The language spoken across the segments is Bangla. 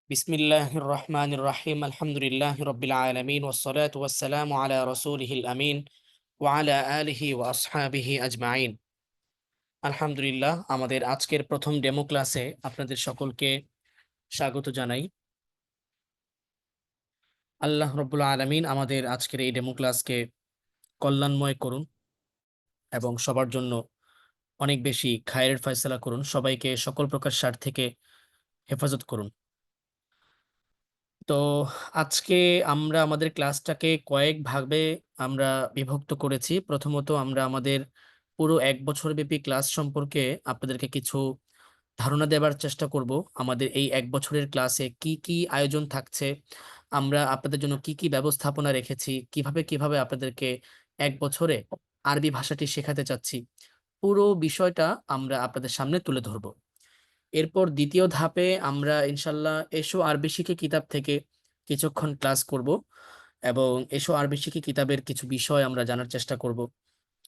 বিসমিল্লাহির রহমানির রহিম আলহামদুলিল্লাহি রাব্বিল আলামিন ওয়াসসালাতু ওয়াসসালামু আলা রাসূলিহিল আমিন ওয়া আলা আলিহি ওয়া আসহাবিহি আজমাইন। আলহামদুলিল্লাহ, আমাদের আজকের প্রথম ডেমো ক্লাসে আপনাদের সকলকে স্বাগত জানাই। আল্লাহ রাব্বুল আলামিন আমাদের আজকের এই ডেমো ক্লাসকে কল্যাণময় করুন এবং সবার জন্য অনেক বেশি খায়ের ফয়সালা করুন। সবাইকে সকল প্রকার শার থেকে হেফাজত করুন। তো আজকে আমরা আমাদের ক্লাসটাকে কয়েক ভাগে আমরা বিভক্ত করেছি। প্রথমত আমরা আমাদের পুরো ১ বছরব্যাপী ক্লাস সম্পর্কে আপনাদেরকে কিছু ধারণা দেবার চেষ্টা করব। আমাদের এই ১ বছরের ক্লাসে কি, কি আয়োজন থাকছে, আমরা আপনাদের জন্য কি, কি ব্যবস্থাপনা রেখেছি, কিভাবে আপনাদেরকে ১ বছরে আরবি ভাষাটি শেখাতে চাচ্ছি। পুরো বিষয়টা আমরা আপনাদের সামনে তুলে ধরব। এরপর ২য় ধাপে আমরা ইনশাআল্লাহ এসো আরবি শিখি কিতাব থেকে কিছুক্ষণ ক্লাস করব এবং এসো আরবি শিখি কিতাবের কিছু বিষয় আমরা জানার চেষ্টা করব।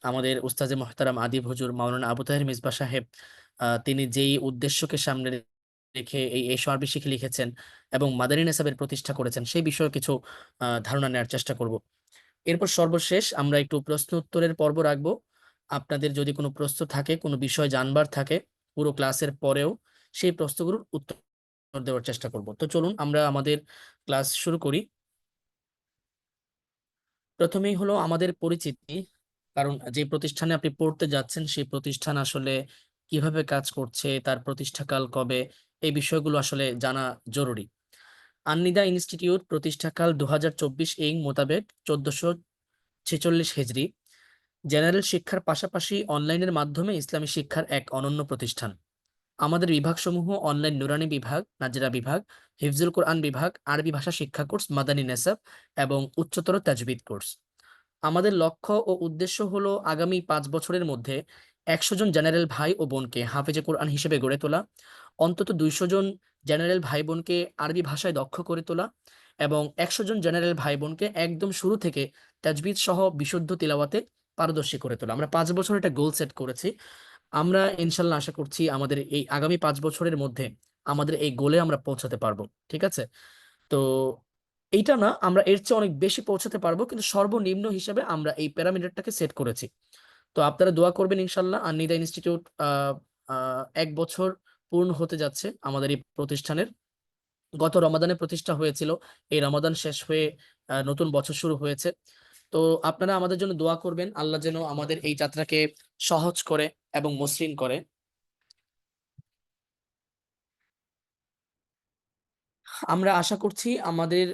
আমাদের উস্তাজে মোহতারাম আদিব হুজুর মাওলানা আবু তাহের মিসবাহ সাহেব তিনি যেই উদ্দেশ্যকে সামনে রেখে এই এসো আরবি শিখি লিখেছেন এবং মাদানী নেসাবের প্রতিষ্ঠা করেছেন, সেই বিষয়ে কিছু ধারণা নেওয়ার চেষ্টা করব। এরপর সর্বশেষ আমরা একটু প্রশ্ন উত্তরের পর্ব রাখবো। আপনাদের যদি কোনো প্রশ্ন থাকে, কোনো বিষয় জানবার থাকে পুরো ক্লাসের পরেও, সেই প্রশ্নগুলোর উত্তর দেওয়ার চেষ্টা করব। তো চলুন আমরা আমাদের ক্লাস শুরু করি। প্রথমেই হলো আমাদের পরিচিতি। কারণ যে প্রতিষ্ঠানে আপনি পড়তে যাচ্ছেন সেই প্রতিষ্ঠান আসলে কিভাবে কাজ করছে, তার প্রতিষ্ঠাকাল কবে, এই বিষয়গুলো আসলে জানা জরুরি। আন্নিদা ইনস্টিটিউট প্রতিষ্ঠাকাল ২০২৪ ইং মোতাবেক ১৪৪৬ হিজরি। জেনারেল শিক্ষার পাশাপাশি অনলাইনের মাধ্যমে ইসলামী শিক্ষার এক অনন্য প্রতিষ্ঠান। আমাদের বিভাগসমূহ অনলাইন নুরানি বিভাগ, নাজিরা বিভাগ, হিফজুল কোরআন বিভাগ, আরবি ভাষা শিক্ষা কোর্স, মাদানী নেসাব এবং উচ্চতর তাজবিদ কোর্স। আমাদের লক্ষ্য ও উদ্দেশ্য হলো আগামী ৫ বছরের মধ্যে ১০০ জন জেনারেল ভাই ও বোনকে হাফেজে কোরআন হিসেবে গড়ে তোলা, অন্তত ২০০ জন জেনারেল ভাই বোনকে আরবি ভাষায় দক্ষ করে তোলা এবং ১০০ জন জেনারেল ভাই বোনকে একদম শুরু থেকে তাজবিদ সহ বিশুদ্ধ তিলাওয়াতে পারদর্শী করে তোলা। আমরা ৫ বছর একটা গোল সেট করেছি। আমরা ইনশাল্লাহ আশা করছি আমাদের এই আগামী ৫ বছরের মধ্যে আমাদের এই গোলে আমরা পৌঁছাতে পারবো। ঠিক আছে? তো এইটা না, আমরা এর চেয়ে অনেক বেশি পৌঁছাতে পারবো, কিন্তু সর্বনিম্ন হিসেবে আমরা এই প্যারামিটারটাকে সেট করেছি। তো আপনারা দোয়া করবেন ইনশাল্লাহ। আর নিদা ইনস্টিটিউট ১ বছর পূর্ণ হতে যাচ্ছে আমাদের এই প্রতিষ্ঠানের। গত রমাদানে প্রতিষ্ঠা হয়েছিল, এই রমাদান শেষ হয়ে নতুন বছর শুরু হয়েছে। তো আপনারা আমাদের জন্য দোয়া করবেন, আল্লাহ যেন আমাদের এই যাত্রাকে সহজ করে এবং মসৃণ করে। আমরা আশা করছি আমাদের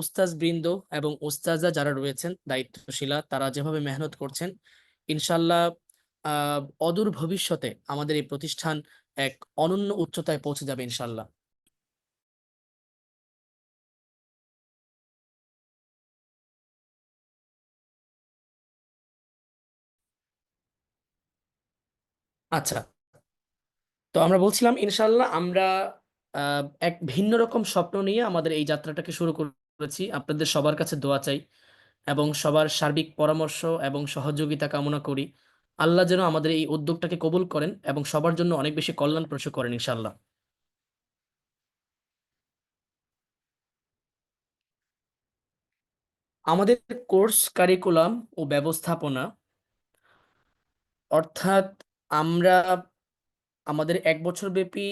উস্তাজ বৃন্দ এবং উস্তাজা যারা রয়েছেন দায়িত্বশীলা, তারা যেভাবে মেহনত করছেন, ইনশাল্লাহ অদূর ভবিষ্যতে আমাদের এই প্রতিষ্ঠান এক অনন্য উচ্চতায় পৌঁছে যাবে ইনশাল্লাহ। আচ্ছা, তো আমরা বলছিলাম ইনশাল্লাহ আমরা এক ভিন্ন রকম স্বপ্ন নিয়ে আমাদের এই যাত্রাটাকে শুরু করেছি। আপনাদের সবার কাছে দোয়া চাই এবং সবার সার্বিক পরামর্শ এবং সহযোগিতা কামনা করি। আল্লাহ যেন আমাদের এই উদ্যোগটাকে কবুল করেন এবং সবার জন্য অনেক বেশি কল্যাণপ্রসূ করেন ইনশাল্লাহ। আমাদের কোর্স কারিকুলাম ও ব্যবস্থাপনা, অর্থাৎ আমরা আমাদের ১ বছরব্যাপী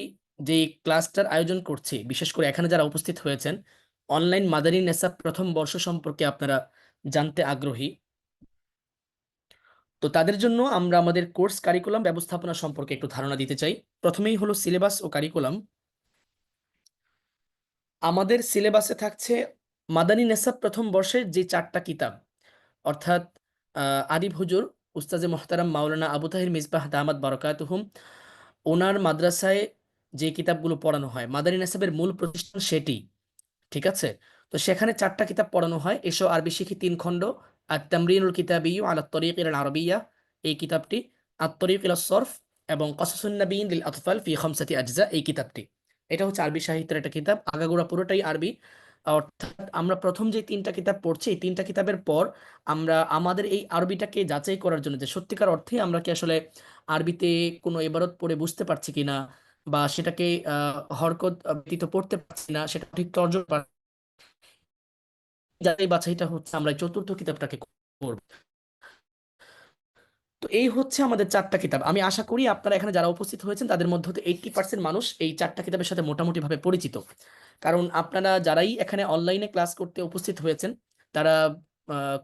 যে ক্লাসটার আয়োজন করছি, বিশেষ করে এখানে যারা উপস্থিত হয়েছেন, অনলাইন মাদানী নেসাব প্রথম বর্ষ সম্পর্কে আপনারা জানতে আগ্রহী। তো তাদের জন্য আমরা আমাদের কোর্স কারিকুলাম ব্যবস্থাপনা সম্পর্কে একটু ধারণা দিতে চাই। প্রথমেই হলো সিলেবাস ও কারিকুলাম। আমাদের সিলেবাসে থাকছে মাদানী নেসাব প্রথম বর্ষের যে ৪টা কিতাব, অর্থাৎ আদিব হুজুর উস্তাজে মোহতারাম মাওলানা আবু তাহির মিসবাহ দামাত বারাকাতুহুম, ওনার মাদ্রাসায় যে কিতাবগুলো পড়ানো হয়, মাদানী নেসাবের মূল প্রতিষ্ঠান সেটি। ঠিক আছে? তো সেখানে ৪টা কিতাব পড়ানো হয়। এসো আরবি শিখি ৩ খণ্ড, আত-তামরিনুল কিতাবিয়্যু আলা তরিক ইলাল আরবিয়্যা এই কিতাবটি, আত-তরিক ইলাস সরফ এবং কসাসুন নাবিয়্যিন লিল আতফাল ফি খামসাতি আজজা এই কিতাবটি। এটা হচ্ছে আরবি সাহিত্যের একটা কিতাব। আগাগোড়া পুরোটাই আরবি। অর্থাৎ আমরা প্রথম যে ৩টা কিতাব পড়ছি, এই ৩টা কিতাবের পর আমরা আমাদের এই আরবিটাকে যাচাই করার জন্য যে সত্যিকার অর্থেই আমরা কি আসলে আরবিতে কোনো ইবারত পড়ে বুঝতে পারছি কিনা, বা সেটাকে হরকত ব্যতীত পড়তে পারছি না, সেটা ঠিক তর্জমা যাচাই বাছাইটা হচ্ছে আমরা এই চতুর্থ কিতাবটাকে করব। তো এই হচ্ছে আমাদের চারটা কিতাব। আমি আশা করি আপনারা এখানে যারা উপস্থিত হয়েছেন তাদের মধ্যে হতে 80% মানুষ এই চারটা কিতাবের সাথে মোটামুটি ভাবে পরিচিত। কারণ আপনারা যারাই এখানে অনলাইনে ক্লাস করতে উপস্থিত হয়েছেন তারা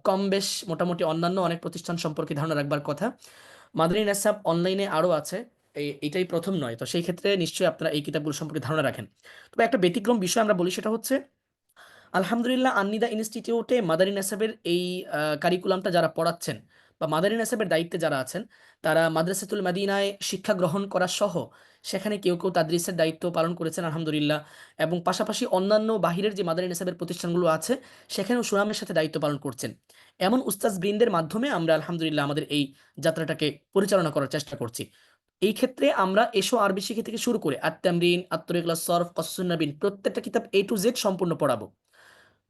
কম বেশ মোটামুটি অন্যান্য অনেক প্রতিষ্ঠান সম্পর্কে ধারণা রাখবার কথা। মাদানী নেসাব অনলাইনে আরো আছে, এটাই প্রথম নয়। তো সেই ক্ষেত্রে নিশ্চয়ই আপনারা এই কিতাবগুলো সম্পর্কে ধারণা রাখেন। তবে একটা ব্যতিক্রম বিষয় আমরা বলি, সেটা হচ্ছে আলহামদুলিল্লাহ আন্নিদা ইনস্টিটিউটে মাদানী নেসাবের এই কারিকুলামটা যারা পড়াচ্ছেন বা মাদানী নেসাবের দায়িত্বে যারা আছেন, তারা মাদ্রাসাতুল মাদিনায় শিক্ষা গ্রহণ করা সহ সেখানে কেউ কেউ তাদরিসের দায়িত্ব পালন করেছেন আলহামদুলিল্লাহ। এবং পাশাপাশি অন্যান্য বাহিরের যে মাদানী নেসাবের প্রতিষ্ঠানগুলো আছে সেখানেও সুনামের সাথে দায়িত্ব পালন করছেন। এমন উস্তাজ বৃন্দের মাধ্যমে আমরা আলহামদুলিল্লাহ আমাদের এই যাত্রাটাকে পরিচালনা করার চেষ্টা করছি। এই ক্ষেত্রে আমরা এসো আরবি শিখে থেকে শুরু করে আত তামরিন, আত তরিকুল সরফ, কসসুন নাবিন প্রত্যেকটা কিতাব A to Z সম্পূর্ণ পড়াবো।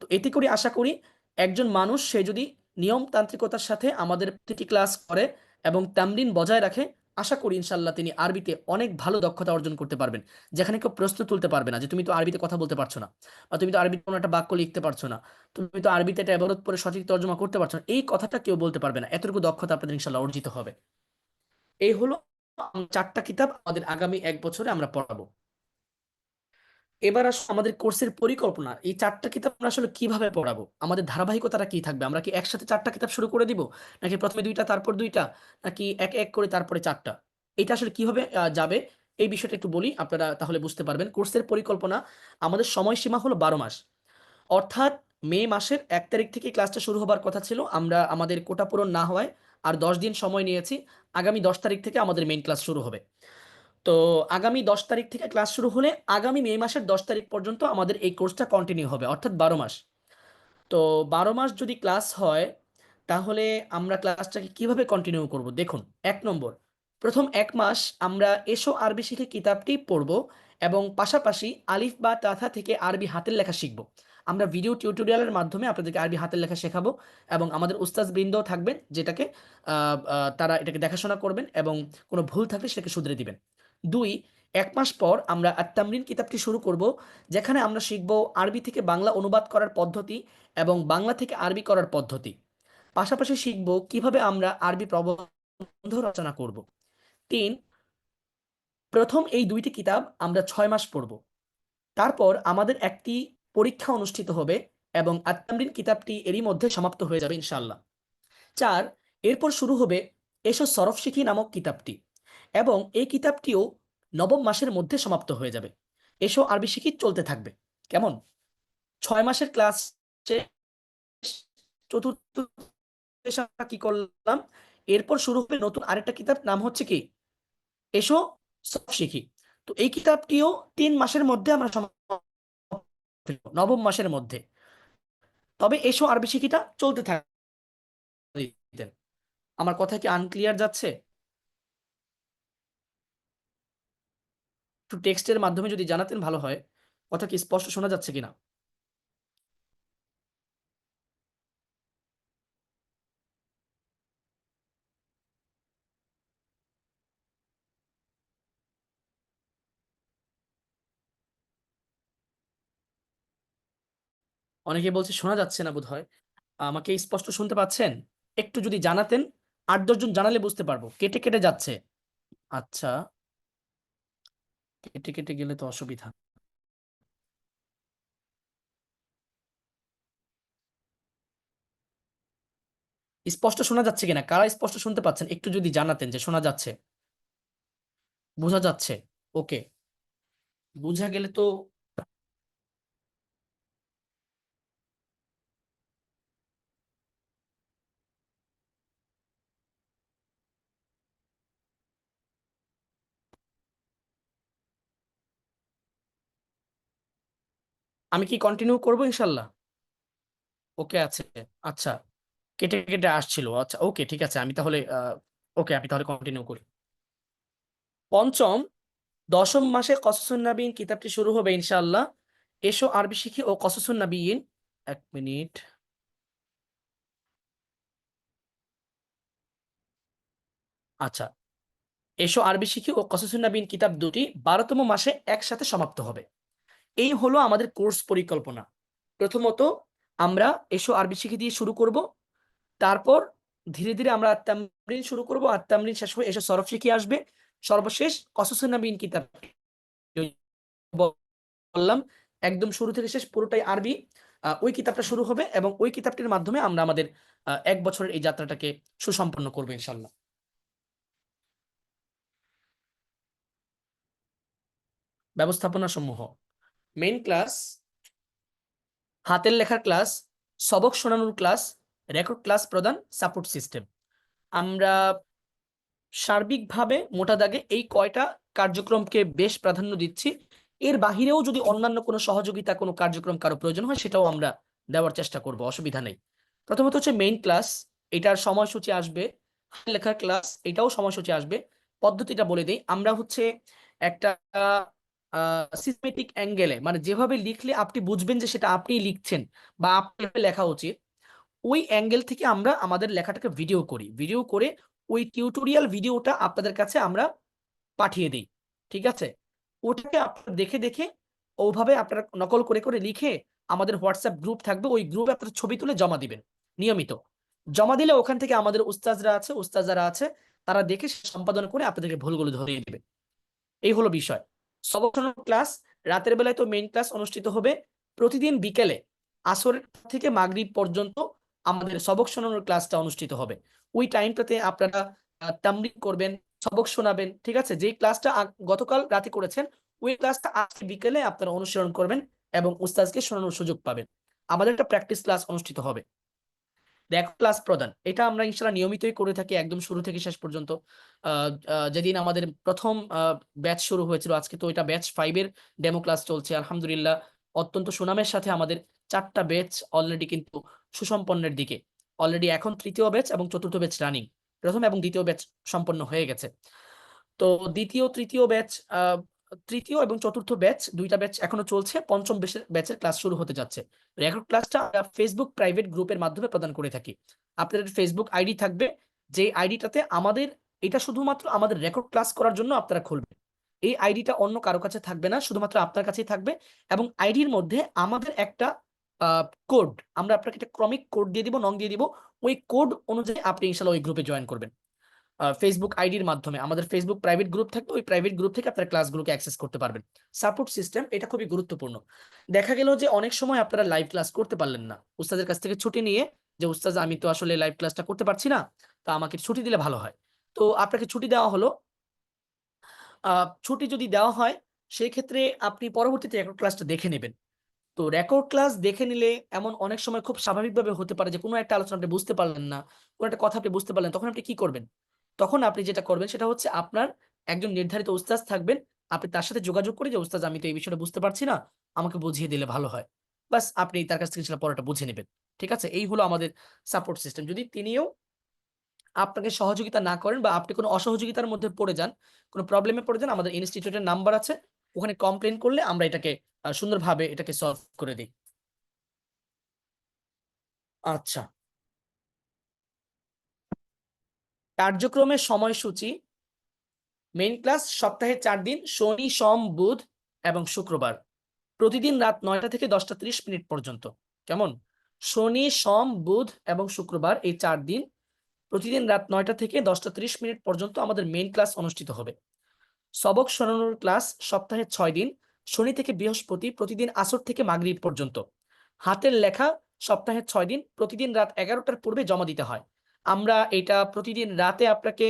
তো এতে করে আশা করি একজন মানুষ সে যদি নিয়মতান্ত্রিকতার সাথে আমাদের প্রতিটি ক্লাস করে এবং তামরিন বজায় রাখে, আশা করি ইনশাল্লাহ তিনি আরবিতে অনেক ভালো দক্ষতা অর্জন করতে পারবেন। যেখানে কেউ প্রশ্ন তুলতে পারবে না যে তুমি তো আরবিতে কথা বলতে পারছো না, বা তুমি তো আরবিতে কোনো একটা বাক্য লিখতে পারছো না, তুমি তো আরবিতে একটা এবারত পরে সঠিক তর্জমা করতে পারছো না, এই কথাটা কেউ বলতে পারবে না। এতটুকু দক্ষতা আপনাদের ইনশাল্লাহ অর্জিত হবে। এই হলো চারটা কিতাব আমাদের আগামী 1 বছরে আমরা পড়াবো। এবার আসলে আমাদের কোর্সের পরিকল্পনা, এই চারটা কিতাব আমরা আসলে কিভাবে পড়াবো, আমাদের ধারাবাহিকতাটা কি থাকবে, আমরা কি একসাথে চারটা কিতাব শুরু করে দিব, নাকি প্রথমে দুইটা তারপর দুইটা, নাকি এক এক করে তারপরে চারটা, এটা আসলে কিভাবে যাবে, এই বিষয়টা একটু বলি আপনারা তাহলে বুঝতে পারবেন। কোর্সের পরিকল্পনা, আমাদের সময়সীমা হলো 12 মাস। অর্থাৎ মে মাসের 1 তারিখ থেকে ক্লাসটা শুরু হবার কথা ছিল, আমরা আমাদের কোটা পূরণ না হওয়ায় আর 10 দিন সময় নিয়েছি। আগামী 10 তারিখ থেকে আমাদের মেইন ক্লাস শুরু হবে। তো আগামী 10 তারিখ থেকে ক্লাস শুরু হলে আগামী মে মাসের 10 তারিখ পর্যন্ত আমাদের এই কোর্সটা কন্টিনিউ হবে, অর্থাৎ 12 মাস। তো 12 মাস যদি ক্লাস হয় তাহলে আমরা ক্লাসটাকে কিভাবে কন্টিনিউ করব দেখুন। 1 নম্বর, প্রথম 1 মাস আমরা এসো আরবি শিখে কিতাবটি পড়ব এবং পাশাপাশি আলিফ বা তাথা থেকে আরবি হাতের লেখা শিখব। আমরা ভিডিও টিউটোরিয়ালের মাধ্যমে আপনাদেরকে আরবি হাতের লেখা শেখাবো এবং আমাদের উস্তাদ বৃন্দও থাকবেন যেটাকে তারা এটাকে দেখাশোনা করবেন এবং কোনো ভুল থাকলে সেটাকে শুধরে দিবেন। 2, 1 মাস পর আমরা আত-তামরিন কিতাবটি শুরু করব, যেখানে আমরা শিখব আরবি থেকে বাংলা অনুবাদ করার পদ্ধতি এবং বাংলা থেকে আরবি করার পদ্ধতি। পাশাপাশি শিখব কিভাবে আমরা আরবি প্রবন্ধ রচনা করব। 3, প্রথম এই দুইটি কিতাব আমরা 6 মাস পড়ব। তারপর আমাদের একটি পরীক্ষা অনুষ্ঠিত হবে এবং আত-তামরিন কিতাবটি এরই মধ্যে সমাপ্ত হয়ে যাবে ইনশাআল্লাহ। 4, এরপর শুরু হবে এসো সরফ শিখি নামক কিতাবটি এবং এই কিতাবটিও নবম মাসের মধ্যে সমাপ্ত হয়ে যাবে। এসো আরবি শিখি চলতে থাকবে। কেমন? 6 মাসের ক্লাস শেষ, চতুর্থ সেশন কি করলাম, এরপর শুরু হবে নতুন আরেকটা কিতাব, নাম হচ্ছে কি এসো সরফ শিখি। তো এই কিতাবটিও 3 মাসের মধ্যে আমরা নবম মাসের মধ্যে। তবে এসো আরবি শিখিটা চলতে থাকবে। আমার কথা কি আনক্লিয়ার যাচ্ছে? একটু টেক্সটের মাধ্যমে যদি জানাতেন ভালো হয়। কথা কি স্পষ্ট শোনা যাচ্ছে কিনা? অনেকে বলছে শোনা যাচ্ছে না বোধহয়। আমাকে স্পষ্ট শুনতে পাচ্ছেন? একটু যদি জানাতেন, 8-10 জন জানালে বুঝতে পারবো। কেটে কেটে যাচ্ছে। আচ্ছা, কেটে কেটে গেলে তো অসুবিধা। স্পষ্ট শোনা যাচ্ছে কিনা, কারা স্পষ্ট শুনতে পাচ্ছেন একটু যদি জানাতেন যে শোনা যাচ্ছে, বোঝা যাচ্ছে। ওকে, বোঝা গেলে তো আমি কি কন্টিনিউ করবো ইনশাল্লাহ? ওকে আছে। আচ্ছা, কেটে কেটে আসছিল। আচ্ছা ওকে, ঠিক আছে, আমি তাহলে ওকে আমি তাহলে কন্টিনিউ করি। পঞ্চম, 10ম মাসে কসসুন নাবিয়িন কিতাবটি শুরু হবে ইনশাআল্লাহ। এসো আরবি শিখি ও কসসুন নাবিয়িন। 1 মিনিট। আচ্ছা, এসো আরবি শিখি ও কসসুন নবীন কিতাব দুটি 12তম মাসে একসাথে সমাপ্ত হবে। এই হলো আমাদের কোর্স পরিকল্পনা। প্রথমত আমরা এসো আরবি শিখি দিয়ে শুরু করব, তারপর ধীরে ধীরে আমরা আত-তামরিন শুরু করব, আত-তামরিন শেষ হয়ে এসো সরফ শিখি আসবে, সর্বশেষ কসসুন নবীন কিতাব বললাম একদম শুরু থেকে শেষ পুরোটাই আরবি। ওই কিতাবটা শুরু হবে এবং ওই কিতাবটির মাধ্যমে আমরা আমাদের 1 বছরের এই যাত্রাটাকে সুসম্পন্ন করবো ইনশাল্লাহ। ব্যবস্থাপনা সমূহ: মেইন ক্লাস, হাতের লেখার ক্লাস, সবক শোনানোর ক্লাস, রেকর্ড ক্লাস প্রদান, সাপোর্ট সিস্টেম। আমরা সার্বিকভাবে মোটা দাগে এই কয়টা কার্যক্রমকে বেশ প্রাধান্য দিচ্ছি। এর বাহিরেও যদি অন্যান্য কোনো সহযোগিতা কোনো কার্যক্রম কারো প্রয়োজন হয় সেটাও আমরা দেওয়ার চেষ্টা করব, অসুবিধা নেই। প্রথমত হচ্ছে মেইন ক্লাস, এটার সময়সূচি আসবে। হাতের লেখার ক্লাস, এটাও সময়সূচি আসবে। পদ্ধতিটা বলে দেই, আমরা হচ্ছে একটা সিস্টেমেটিক অ্যাঙ্গেলে, মানে যেভাবে লিখলে আপনি বুঝবেন যে সেটা আপনিই লিখছেন বা আপনার লেখা উচিত, ওই অ্যাঙ্গেল থেকে আমরা আমাদের লেখাটাকে ভিডিও করি। ভিডিও করে ওই টিউটোরিয়াল ভিডিওটা আপনাদের কাছে আমরা পাঠিয়ে দিই। ঠিক আছে? ওটাকে আপনারা দেখে দেখে ওভাবে আপনারা নকল করে করে লিখে আমাদের হোয়াটসঅ্যাপ গ্রুপ থাকবে, ওই গ্রুপে আপনারা ছবি তুলে জমা দিবেন নিয়মিত। জমা দিলে ওখান থেকে আমাদের উস্তাজ যারা আছে তারা দেখে সম্পাদন করে আপনাদেরকে ভুলগুলো ধরিয়ে দিবে। এই হলো বিষয়। সবক শোনানোর ক্লাস, রাতের বেলায় তো মেইন ক্লাস অনুষ্ঠিত হবে। প্রতিদিন বিকেলে আসরের থেকে মাগরিব পর্যন্ত আমাদের সবক শোনানোর ক্লাসটা অনুষ্ঠিত হবে। ওই টাইমটাতে আপনারা তামরিন করবেন, সবক শোনাবেন। ঠিক আছে? যেই ক্লাসটা গতকাল রাতে করেছেন ওই ক্লাসটা আজকে বিকেলে আপনারা অনুসরণ করবেন এবং উস্তাজকে শোনানোর সুযোগ পাবেন। আমাদের একটা প্র্যাকটিস ক্লাস অনুষ্ঠিত হবে। দেখো ক্লাস প্রদান, এটা আমরা ইনশাল্লাহ নিয়মিতই করে থাকি একদম শুরু থেকে শেষ পর্যন্ত। যেদিন আমাদের প্রথম ব্যাচ শুরু হয়েছিল, আজকে তো এটা ব্যাচ 5 এর ডেমো ক্লাস চলছে আলহামদুলিল্লাহ। অত্যন্ত সুনামের সাথে আমাদের 4টা ব্যাচ অলরেডি কিন্তু সুসম্পন্নের দিকে। অলরেডি এখন তৃতীয় ব্যাচ এবং চতুর্থ ব্যাচ রানিং। প্রথম এবং দ্বিতীয় ব্যাচ সম্পন্ন হয়ে গেছে। তো দ্বিতীয় তৃতীয় ব্যাচ, তৃতীয় এবং চতুর্থ ব্যাচ, 2টা ব্যাচ এখনো চলছে। পঞ্চম ব্যাচের ক্লাস শুরু হতে যাচ্ছে। রেকর্ড ক্লাসটা আমরা ফেসবুক প্রাইভেট গ্রুপের মাধ্যমে প্রদান করে থাকি। আপনাদের ফেসবুক আইডি থাকবে, যে আইডিটাতে আমাদের, এটা শুধুমাত্র আমাদের রেকর্ড ক্লাস করার জন্য আপনারা খুলবেন। এই আইডিটা অন্য কারো কাছে থাকবে না, শুধুমাত্র আপনার কাছেই থাকবে। এবং আইডির মধ্যে আমাদের একটা কোড, আমরা আপনাকে একটা ক্রমিক কোড দিয়ে দিব, নং দিয়ে দিব। ওই কোড অনুযায়ী আপনি ইনশাল্লাহ ওই গ্রুপে জয়েন করবেন। ফেসবুক আইডির মাধ্যমে আমাদের ফেসবুক প্রাইভেট গ্রুপ থাকবে, ওই প্রাইভেট গ্রুপ থেকে আপনারা ক্লাসগুলোকে অ্যাক্সেস করতে পারবেন। সাপোর্ট সিস্টেম, এটা খুবই গুরুত্বপূর্ণ। দেখা গেল যে অনেক সময় আপনারা লাইভ ক্লাস করতে পারলেন না, উস্তাদের কাছ থেকে ছুটি নিয়ে, যে উস্তাদ আমি তো আসলে লাইভ ক্লাসটা করতে পারছি না, তা আমাকে ছুটি দিলে ভালো হয়। তো আপনাকে ছুটি দেওয়া হলো। ছুটি যদি দেওয়া হয় সেই ক্ষেত্রে আপনি পরবর্তীতে রেকর্ড ক্লাসটা দেখে নেবেন। তো রেকর্ড ক্লাস দেখে নিলে এমন অনেক সময় খুব স্বাভাবিকভাবে হতে পারে যে কোনো একটা আলোচনা আপনি বুঝতে পারলেন না, কোনো একটা কথা আপনি বুঝতে পারলেন, তখন আপনি কি করবেন? তখন আপনি যেটা করবেন সেটা হচ্ছে আপনার একজন নির্ধারিত উস্তাজ থাকবেন, আপনি তার সাথে যোগাযোগ করে যে উস্তাজ আমি তো এই বিষয়টা বুঝতে পারছি না, আমাকে বুঝিয়ে দিলে ভালো হয়। বাস আপনি তার কাছ থেকে সেটা পড়াটা বুঝে নেবেন। ঠিক আছে? এই হলো আমাদের সাপোর্ট সিস্টেম। যদি তিনিও আপনাকে সহযোগিতা না করেন বা আপনি কোনো অসহযোগিতার মধ্যে পড়ে যান, কোনো প্রবলেমে পড়ে যান, আমাদের ইনস্টিটিউটের নাম্বার আছে, ওখানে কমপ্লেইন করলে আমরা এটাকে সুন্দরভাবে এটাকে সলভ করে দিই। আচ্ছা, কার্যক্রমের সময়সূচি: মেইন ক্লাস সপ্তাহে 4 দিন, শনি সোম বুধ এবং শুক্রবার, প্রতিদিন রাত 9টা থেকে 10টা 30 মিনিট পর্যন্ত। কেমন? শনি সোম বুধ এবং শুক্রবার, এই 4 দিন প্রতিদিন রাত 9টা থেকে 10টা 30 মিনিট পর্যন্ত আমাদের মেইন ক্লাস অনুষ্ঠিত হবে। সবক শোনানোর ক্লাস সপ্তাহে 6 দিন, শনি থেকে বৃহস্পতি, প্রতিদিন আসর থেকে মাগরিব পর্যন্ত। হাতের লেখা সপ্তাহে 6 দিন, প্রতিদিন রাত 11টার পূর্বে জমা দিতে হয়। আমরা এটা প্রতিদিন রাতে আপনাকে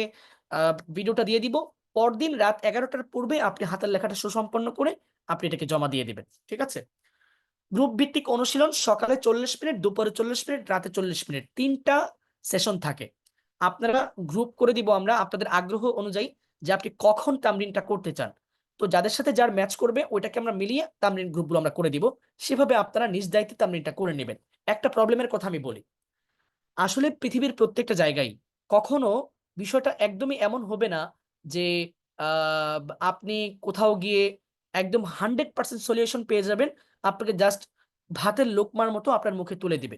ভিডিওটা দিয়ে দিব। পরদিন রাত 11টার পূর্বে আপনি হাতের লেখাটা সুসম্পন্ন করে আপনি এটাকে জমা দিয়ে দিবেন। ঠিক আছে? গ্রুপ ভিত্তিক অনুশীলন সকালে 40 মিনিট, দুপুরে 40 মিনিট, রাতে 40 মিনিট, 3টা সেশন থাকে। আপনারা গ্রুপ করে দিব আমরা আপনাদের আগ্রহ অনুযায়ী, যে আপনি কখন তামরিনটা করতে চান। তো যাদের সাথে যার ম্যাচ করবে ওইটাকে আমরা মিলিয়ে তামরিন গ্রুপগুলো আমরা করে দিব। সেভাবে আপনারা নিজ দায়িত্বে তামরিনটা করে নেবেন। একটা প্রবলেমের কথা আমি বলি, আসলে পৃথিবীর প্রত্যেকটা জায়গায় কখনো বিষয়টা একদমই এমন হবে না যে আহ, আপনি কোথাও গিয়ে একদম 100% সলিউশন পেয়ে যাবেন, আপনাকে জাস্ট ভাতের লোকমার মতো আপনার মুখে তুলে দিবে।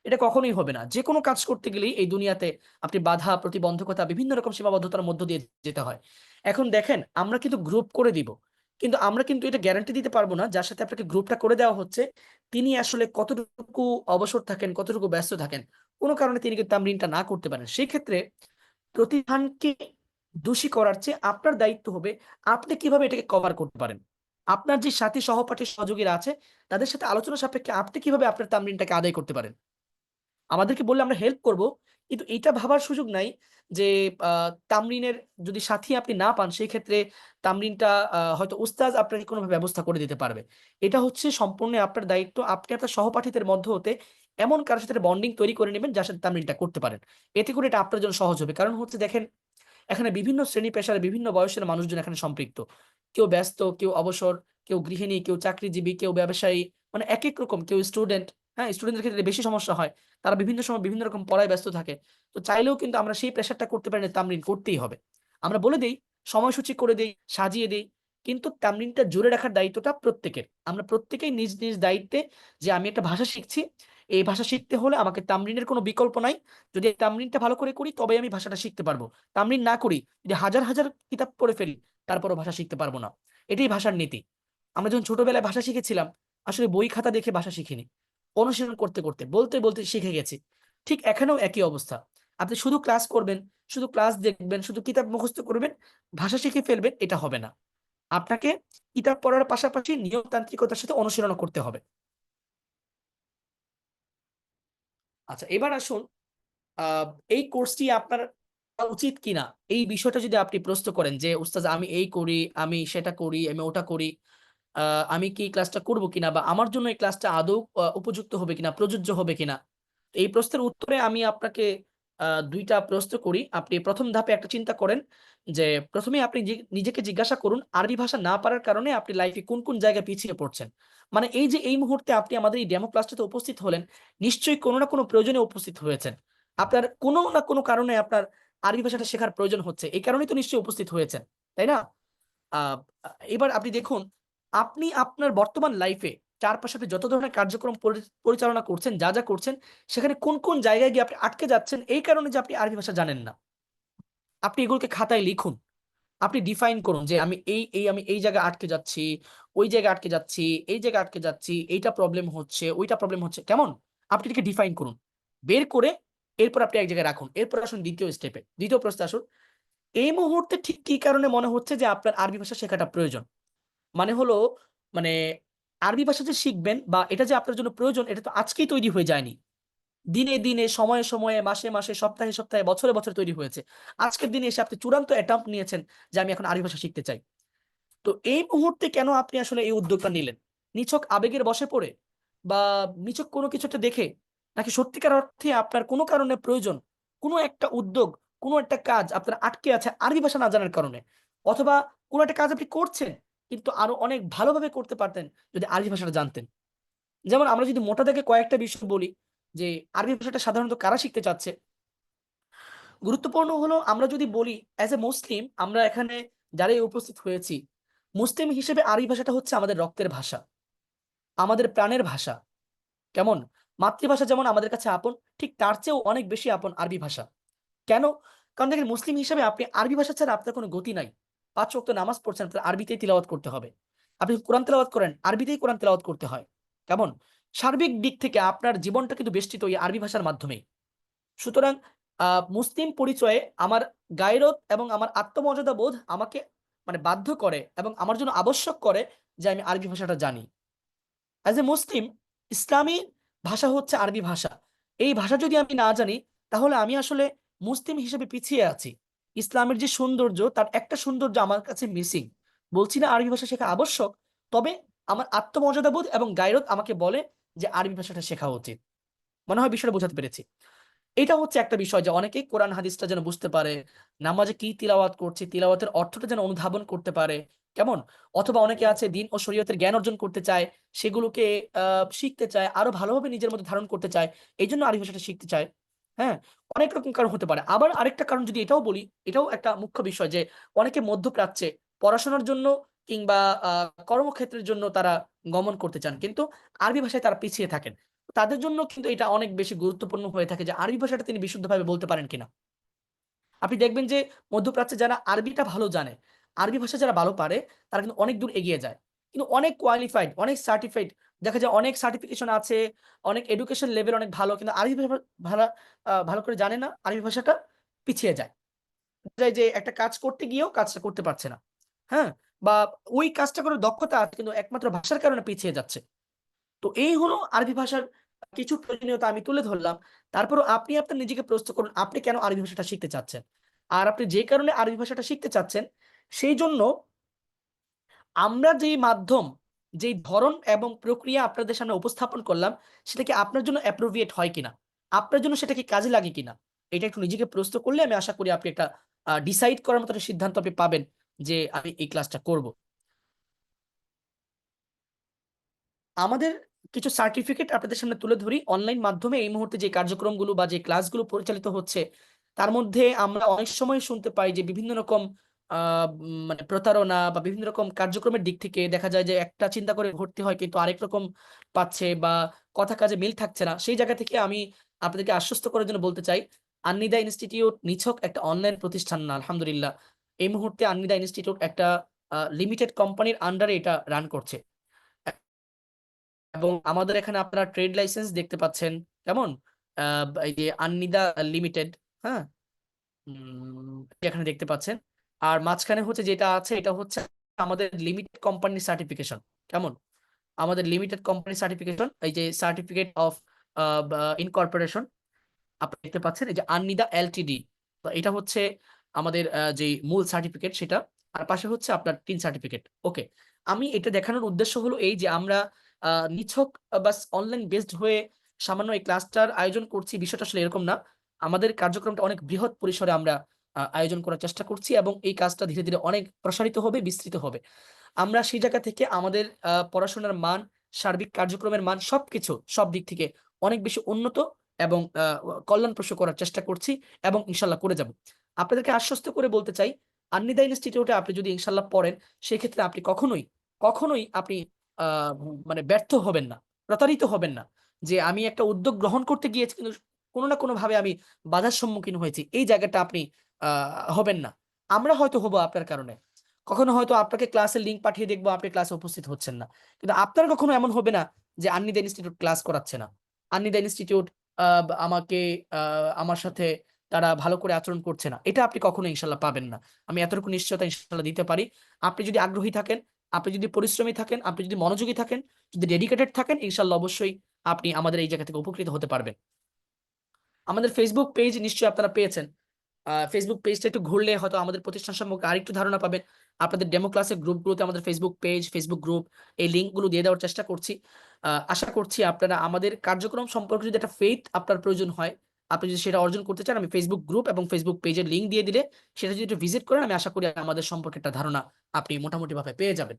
এটা কখনোই হবে না। যে কোনো কাজ করতে গেলেই এই দুনিয়াতে আপনি বাধা প্রতিবন্ধকতা বিভিন্ন রকম সীমাবদ্ধতার মধ্য দিয়ে যেতে হয়। এখন দেখেন আমরা কিন্তু গ্রুপ করে দিব, কিন্তু আমরা কিন্তু এটা গ্যারান্টি দিতে পারবো না যার সাথে আপনাকে গ্রুপটা করে দেওয়া হচ্ছে তিনি আসলে কতটুকু অবসর থাকেন, কতটুকু ব্যস্ত থাকেন। কোনো কারণে তিনি কিন্তু তামরিনটা না করতে পারেন, সেই ক্ষেত্রে প্রতিষ্ঠানকে দোষী করার চেয়ে আপনার দায়িত্ব হবে আপনি কিভাবে এটাকে কভার করতে পারেন। আপনার যে সাথী সহপাঠী সহযোগীরা আছে তাদের সাথে আলোচনা সাপেক্ষে আপনি কিভাবে আপনার তামরিনটাকে আদায় করতে পারেন। আমাদেরকে বললে আমরা হেল্প করব। কিন্তু এটা ভাবার সুযোগ নাই যে তামরিনের যদি সাথী আপনি না পান সেই ক্ষেত্রে তামরিনটা হয়তো উস্তাজ আপনাকে কোনোভাবে ব্যবস্থা করে দিতে পারবে। এটা হচ্ছে সম্পূর্ণ আপনার দায়িত্ব। আপনি আপনার সহপাঠীদের মধ্য হতে এমন কারো সাথে বন্ডিং তৈরি করে নেবেন যার সাথে তামরিনটা করতে পারেন। এতে করে এটা আপনার জন্য সহজ হবে। কারণ হচ্ছে দেখেন এখানে বিভিন্ন শ্রেণী পেশার বিভিন্ন বয়সের মানুষজন এখানে সম্পৃক্ত। কেউ ব্যস্ত, কেউ অবসর, কেউ গৃহিণী, কেউ চাকরিজীবী, কেউ ব্যবসায়ী, মানে একেক রকম, কেউ স্টুডেন্ট। হ্যাঁ, স্টুডেন্টদের ক্ষেত্রে বেশি সমস্যা হয়। তারা বিভিন্ন সময় বিভিন্ন রকম পড়ায় ব্যস্ত থাকে। তো চাইলেও কিন্তু আমরা সেই প্রেশারটা করতে পারি না, তামরিন করতেই হবে। আমরা বলে দেই, সময়সূচি করে দেই, সাজিয়ে দেই। কিন্তু তামরিনটা জোরে রাখার দায়িত্বটা প্রত্যেকের। আমরা প্রত্যেকেই নিজ, নিজ দায়িত্বে যে আমি একটা ভাষা শিখছি, এই ভাষা শিখতে হলে আমাকে তামরিনের কোনো বিকল্প নাই। যদি এই তামরিনটা ভালো করে করি তবেই আমি ভাষাটা শিখতে পারবো। তামরিন না করি, যদি হাজার, হাজার কিতাব পড়ে ফেলি তারপরও ভাষা শিখতে পারবো না। এটাই ভাষার নীতি। আমরা যখন ছোটবেলায় ভাষা শিখেছিলাম আসলে বই খাতা দেখে ভাষা শিখিনি। অনুশীলন করতে, করতে, বলতে, বলতে শিখে গেছি। ঠিক এখানেও একই অবস্থা। আপনি শুধু ক্লাস করবেন, শুধু ক্লাস দেখবেন, শুধু কিতাব মুখস্থ করবেন, ভাষা শিখে ফেলবেন, এটা হবে না। আপনাকে কিতাব পড়ার পাশাপাশি নিয়মতান্ত্রিকতার সাথে অনুশীলনও করতে হবে। আচ্ছা, এবার আসুন আহ, এই কোর্সটি আপনার করা উচিত কিনা এই বিষয়টা যদি আপনি প্রশ্ন করেন যে উস্তাদ আমি এই করি, আমি সেটা করি, আমি ওটা করি, আমি কি ক্লাসটা করব কিনা বা আমার জন্য এই ক্লাসটা আদৌ উপযুক্ত হবে কিনা, প্রযোজ্য হবে কিনা, এই প্রশ্নের উত্তরে আমি আপনাকে দুইটা প্রশ্ন করি। আপনি প্রথম ধাপে একটা চিন্তা করেন যে প্রথমে আপনি নিজেকে জিজ্ঞাসা করুন আরবি ভাষা না পারার কারণে আপনি লাইফে কোন কোন জায়গায় পিছিয়ে পড়ছেন। মানে এই যে এই মুহূর্তে আপনি আমাদের এই ডেমো ক্লাসটাতে উপস্থিত হলেন, নিশ্চয়ই কোনো না কোনো প্রয়োজনে উপস্থিত হয়েছেন। আপনার কোনো না কোনো কারণে আপনার আরবি ভাষাটা শেখার প্রয়োজন হচ্ছে, এই কারণেই তো নিশ্চয়ই উপস্থিত হয়েছেন, তাই না? আহ, এবার আপনি দেখুন আপনি আপনার বর্তমান লাইফে চারপাশে আপনি যত ধরনের কার্যক্রম পরিচালনা করছেন, যা যা করছেন, সেখানে কোন কোন জায়গায় গিয়ে আপনি আটকে যাচ্ছেন এই কারণে যে আপনি আরবি ভাষা জানেন না। আপনি এগুলোকে খাতায় লিখুন। আপনি ডিফাইন করুন যে আমি আমি এই জায়গায় আটকে যাচ্ছি, ওই জায়গায় আটকে যাচ্ছি, এই জায়গায় আটকে যাচ্ছি, এইটা প্রবলেম হচ্ছে, ওইটা প্রবলেম হচ্ছে, কেমন? আপনি এটাকে ডিফাইন করুন, বের করে এরপর আপনি এক জায়গায় রাখুন। এরপর আসুন দ্বিতীয় স্টেপে, দ্বিতীয় প্রশ্নে আসুন। এই মুহূর্তে ঠিক কি কারণে মনে হচ্ছে যে আপনার আরবি ভাষা শেখাটা প্রয়োজন? মানে হলো, মানে আরবি ভাষা যে শিখবেন বা এটা যে আপনার জন্য প্রয়োজন এটা তো আজকেই তৈরি হয়ে যায়নি। দিনে দিনে, সময়ে সময়ে, মাসে মাসে, সপ্তাহে সপ্তাহে, বছরে বছরে তৈরি হয়েছে। আজকের দিনে এসে আপনি চূড়ান্ত অ্যাটেম্প্ট নিয়েছেন যে আমি এখন আরবি ভাষা শিখতে চাই। তো এই মুহূর্তে কেন আপনি আসলে এই উদ্যোগটা নিলেন? নিছক আবেগের বশে পড়ে বা নিছক কোনো কিছুটা দেখে, নাকি সত্যিকার অর্থে আপনার কোনো কারণে প্রয়োজন, কোনো একটা উদ্যোগ, কোনো একটা কাজ আপনার আটকে আছে আরবি ভাষা না জানার কারণে, অথবা কোনো একটা কাজ আপনি করছেন কিন্তু আরো অনেক ভালোভাবে করতে পারতেন যদি আরবি ভাষাটা জানতেন। যেমন আমরা যদি মোটা দাগে কয়েকটা বিষয় বলি যে আরবি ভাষাটা সাধারণত কারা শিখতে চাচ্ছে, গুরুত্বপূর্ণ হলো আমরা যদি বলি অ্যাজ এ মুসলিম আমরা এখানে যারাই উপস্থিত হয়েছি, মুসলিম হিসেবে আরবি ভাষাটা হচ্ছে আমাদের রক্তের ভাষা, আমাদের প্রাণের ভাষা। কেমন? মাতৃভাষা যেমন আমাদের কাছে আপন, ঠিক তার চেয়েও অনেক বেশি আপন আরবি ভাষা। কেন? কারণ দেখেন মুসলিম হিসেবে আপনি আরবি ভাষা ছাড়া আপনার কোনো গতি নাই। ৫ ওয়াক্ত নামাজ পড়ছেন, আপনার আরবিতেই তিলাওয়াত করতে হবে। আপনি কোরআন তেলাওয়াত করেন, আরবিতেই কোরআন তেলাওয়াত করতে হয়। কেমন? সার্বিক দিক থেকে আপনার জীবনটা কিন্তু বেষ্টিত এই আরবি ভাষার মাধ্যমেই। সুতরাং মুসলিম পরিচয়ে আমার গায়রত এবং আমার আত্মমর্যাদা বোধ আমাকে মানে বাধ্য করে এবং আমার জন্য আবশ্যক করে যে আমি আরবি ভাষাটা জানি। অ্যাজ এ মুসলিম, ইসলামী ভাষা হচ্ছে আরবি ভাষা। এই ভাষা যদি আমি না জানি তাহলে আমি আসলে মুসলিম হিসেবে পিছিয়ে আছি। ইসলামের যে সৌন্দর্য তার একটা সৌন্দর্য আমার কাছে মিসিং। বলছি না আরবি ভাষা শেখা আবশ্যক, তবে আমার আত্মমর্যাদাবোধ এবং গায়রত আমাকে বলে যে আরবি ভাষাটা শেখা উচিত। মনে হয় বিষয়টা বোঝাতে পেরেছি। এটা হচ্ছে একটা বিষয় যে অনেকেই কোরআন হাদিসটা যেন বুঝতে পারে, নামাজে কি তিলাওয়াত করছে তিলাওয়াতের অর্থটা যেন অনুধাবন করতে পারে। কেমন? অথবা অনেকে আছে দিন ও শরীয়তের জ্ঞান অর্জন করতে চায়, সেগুলোকে শিখতে চায়, আরো ভালোভাবে নিজের মধ্যে ধারণ করতে চায়, এই জন্য আরবি ভাষাটা শিখতে চায়। হ্যাঁ, অনেক রকম কারণ হতে পারে। আবার আরেকটা কারণ যদি এটাও বলি, এটাও একটা মুখ্য বিষয় যে অনেকে মধ্যপ্রাচ্যে পড়াশোনার জন্য কিংবা কর্মক্ষেত্রের জন্য তারা গমন করতে চান, কিন্তু আরবি ভাষায় তারা পিছিয়ে থাকেন। তাদের জন্য কিন্তু এটা অনেক বেশি গুরুত্বপূর্ণ হয়ে থাকে যে আরবি ভাষাটা তিনি বিশুদ্ধভাবে বলতে পারেন কিনা। আপনি দেখবেন যে মধ্যপ্রাচ্যে যারা আরবিটা ভালো জানে, আরবি ভাষা যারা ভালো পারে, তারা কিন্তু অনেক দূর এগিয়ে যায়। কিন্তু অনেক কোয়ালিফাইড, অনেক সার্টিফাইড, দেখা যায় অনেক সার্টিফিকেশন আছে, অনেক এডুকেশন লেভেল অনেক ভালো, কিন্তু আরবি ভাষা ভালা ভালো করে জানে না, আরবি ভাষাটা পিছিয়ে যায়। দেখা যায় যে একটা কাজ করতে গিয়েও কাজটা করতে পারছে না। হ্যাঁ? বা ওই কাজটা করার দক্ষতা আছে কিন্তু একমাত্র ভাষার কারণে পিছিয়ে যাচ্ছে। তো এই হলো আরবি ভাষার কিছু প্রয়োজনীয়তা আমি তুলে ধরলাম। তারপরেও আপনি আপনার নিজেকে প্রশ্ন করুন, আপনি কেন আরবি ভাষাটা শিখতে চাচ্ছেন? আর আপনি যে কারণে আরবি ভাষাটা শিখতে চাচ্ছেন, সেইজন্য আমরা যেই মাধ্যম, যেই ধরন এবং প্রক্রিয়া আপনাদের সামনে উপস্থাপন করলাম, সেটা কি আপনার জন্য appropriate হয় কিনা? আপনার জন্য সেটা কি কাজে লাগে কিনা? এটা একটু নিজেকে প্রশ্ন করলে আমি আশা করি আপনি একটা ডিসাইড করার মতো একটা সিদ্ধান্ত আপনি পাবেন যে আমি এই ক্লাসটা করব। আমাদের কিছু সার্টিফিকেট আপনাদের সামনে তুলে ধরি। অনলাইন মাধ্যমে এই মুহূর্তে যে কার্যক্রমগুলো বা যে ক্লাসগুলো পরিচালিত হচ্ছে, তার মধ্যে আমরা অনেক সময় শুনতে পাই যে বিভিন্ন রকম আ মানে প্রতারণা বা বিভিন্ন রকম কার্যক্রমের দিক থেকে দেখা যায় যে একটা চিন্তা করে ভর্তি হয় কিন্তু আরেক রকম পাচ্ছে বা কথা কাজে মিল থাকছে না। সেই জায়গা থেকে আমি আপনাদেরকে আশ্বস্ত করার জন্য বলতে চাই, আন্নিদা ইনস্টিটিউট নিছক একটা অনলাইন প্রতিষ্ঠান না, আলহামদুলিল্লাহ। এই মুহূর্তে আন্নিদা ইনস্টিটিউট একটা লিমিটেড কোম্পানির আন্ডারে এটা রান করছে। এবং আমাদের এখানে আপনারা ট্রেড লাইসেন্স দেখতে পাচ্ছেন। কেমন? এই যে আন্নিদা লিমিটেড, হ্যাঁ? এখানে দেখতে পাচ্ছেন। আর মাঝখানে হচ্ছে যেটা আছে এটা হচ্ছে আমাদের লিমিটেড কোম্পানি সার্টিফিকেশন। কেমন? আমাদের লিমিটেড কোম্পানি সার্টিফিকেশন, এই যে সার্টিফিকেট অফ ইনকর্পোরেশন আপনি দেখতে পাচ্ছেন, এই যে আন্নিদা এলটিডি। তো এটা হচ্ছে আমাদের যে মূল সার্টিফিকেট সেটা। আর পাশে হচ্ছে আপনার ৩ সার্টিফিকেট। ওকে। আমি এটা দেখানোর উদ্দেশ্য হলো এই যে আমরা নিছক বাস অনলাইন বেসড হয়ে সামান্য এই ক্লাসটার আয়োজন করছি, বিষয়টা আসলে এরকম না। আমাদের কার্যক্রমটা অনেক বৃহৎ পরিসরে আমরা আয়োজন করার চেষ্টা করছি এবং এই কাজটা ধীরে, ধীরে অনেক প্রসারিত হবে, বিস্তৃত হবে। আমরা সেই জায়গা থেকে আমাদের পড়াশোনার মান, সার্বিক কার্যক্রমের মান সবকিছু সব দিক থেকে অনেক বেশি উন্নত এবং কল্যাণপ্রসূ করার চেষ্টা করছি এবং ইনশাআল্লাহ করে যাব। আপনাদেরকে আশ্বস্ত করে বলতে চাই, আন্নিদা ইনস্টিটিউটে আপনি যদি ইনশাআল্লাহ পড়েন, সেক্ষেত্রে আপনি কখনোই, কখনোই আপনি আ মানে ব্যর্থ হবেন না, প্রতারিত হবেন না। যে আমি একটা উদ্যোগ গ্রহণ করতে গিয়েছি কিন্তু কোনো না কোনোভাবে আমি বাধার সম্মুখীন হয়েছি। এই জায়গাটা আপনি আ হবেন না। আমরা হয়তো হবো আপনার কারণে। কখনো হয়তো আপনাকে ক্লাসের লিঙ্ক পাঠিয়ে দেখবো আপনি ক্লাসে উপস্থিত হচ্ছেন না। কিন্তু আপনার কখনো এমন হবে না যে আন্নিদা ইনস্টিটিউট ক্লাস করাচ্ছে না। আন্নিদা ইনস্টিটিউট আমাকে আ আমার সাথে তারা ভালো করে আচরণ করছে না। এটা আপনি কখনোই ইনশাআল্লাহ পাবেন না। আমি এতটুকু নিশ্চয়তা ইনশাআল্লাহ দিতে পারি। আপনি যদি আগ্রহী থাকেন, আপনি যদি পরিশ্রমী থাকেন, আপনি যদি মনোযোগী থাকেন, যদি ডেডিকেটেড থাকেন, ইনশাআল্লাহ অবশ্যই আপনি আমাদের এই জায়গা থেকে উপকৃত হতে পারবেন। আমাদের Facebook পেজ নিশ্চয়ই আপনারা পেয়েছেন। Facebook পেজটা একটু ঘুরলে হয়তো আমাদের প্রতিষ্ঠান সম্পর্কে আরেকটু ধারণা পাবেন। আপনাদের ডেমো ক্লাসের গ্রুপগুলোতে আমাদের Facebook পেজ, Facebook গ্রুপ এই লিঙ্কগুলো দিয়ে দেওয়ার চেষ্টা করছি। আশা করছি আপনারা আমাদের কার্যক্রম সম্পর্কে যদি একটা ফেইথ আপনার প্রয়োজন হয়, আপনি যদি সেটা অর্জন করতে চান, আমি Facebook গ্রুপ এবং Facebook পেজের লিঙ্ক দিয়ে দিলে সেটা যদি একটু ভিজিট করেন, আমি আশা করি আমাদের সম্পর্কে একটা ধারণা আপনি মোটামুটিভাবে পেয়ে যাবেন।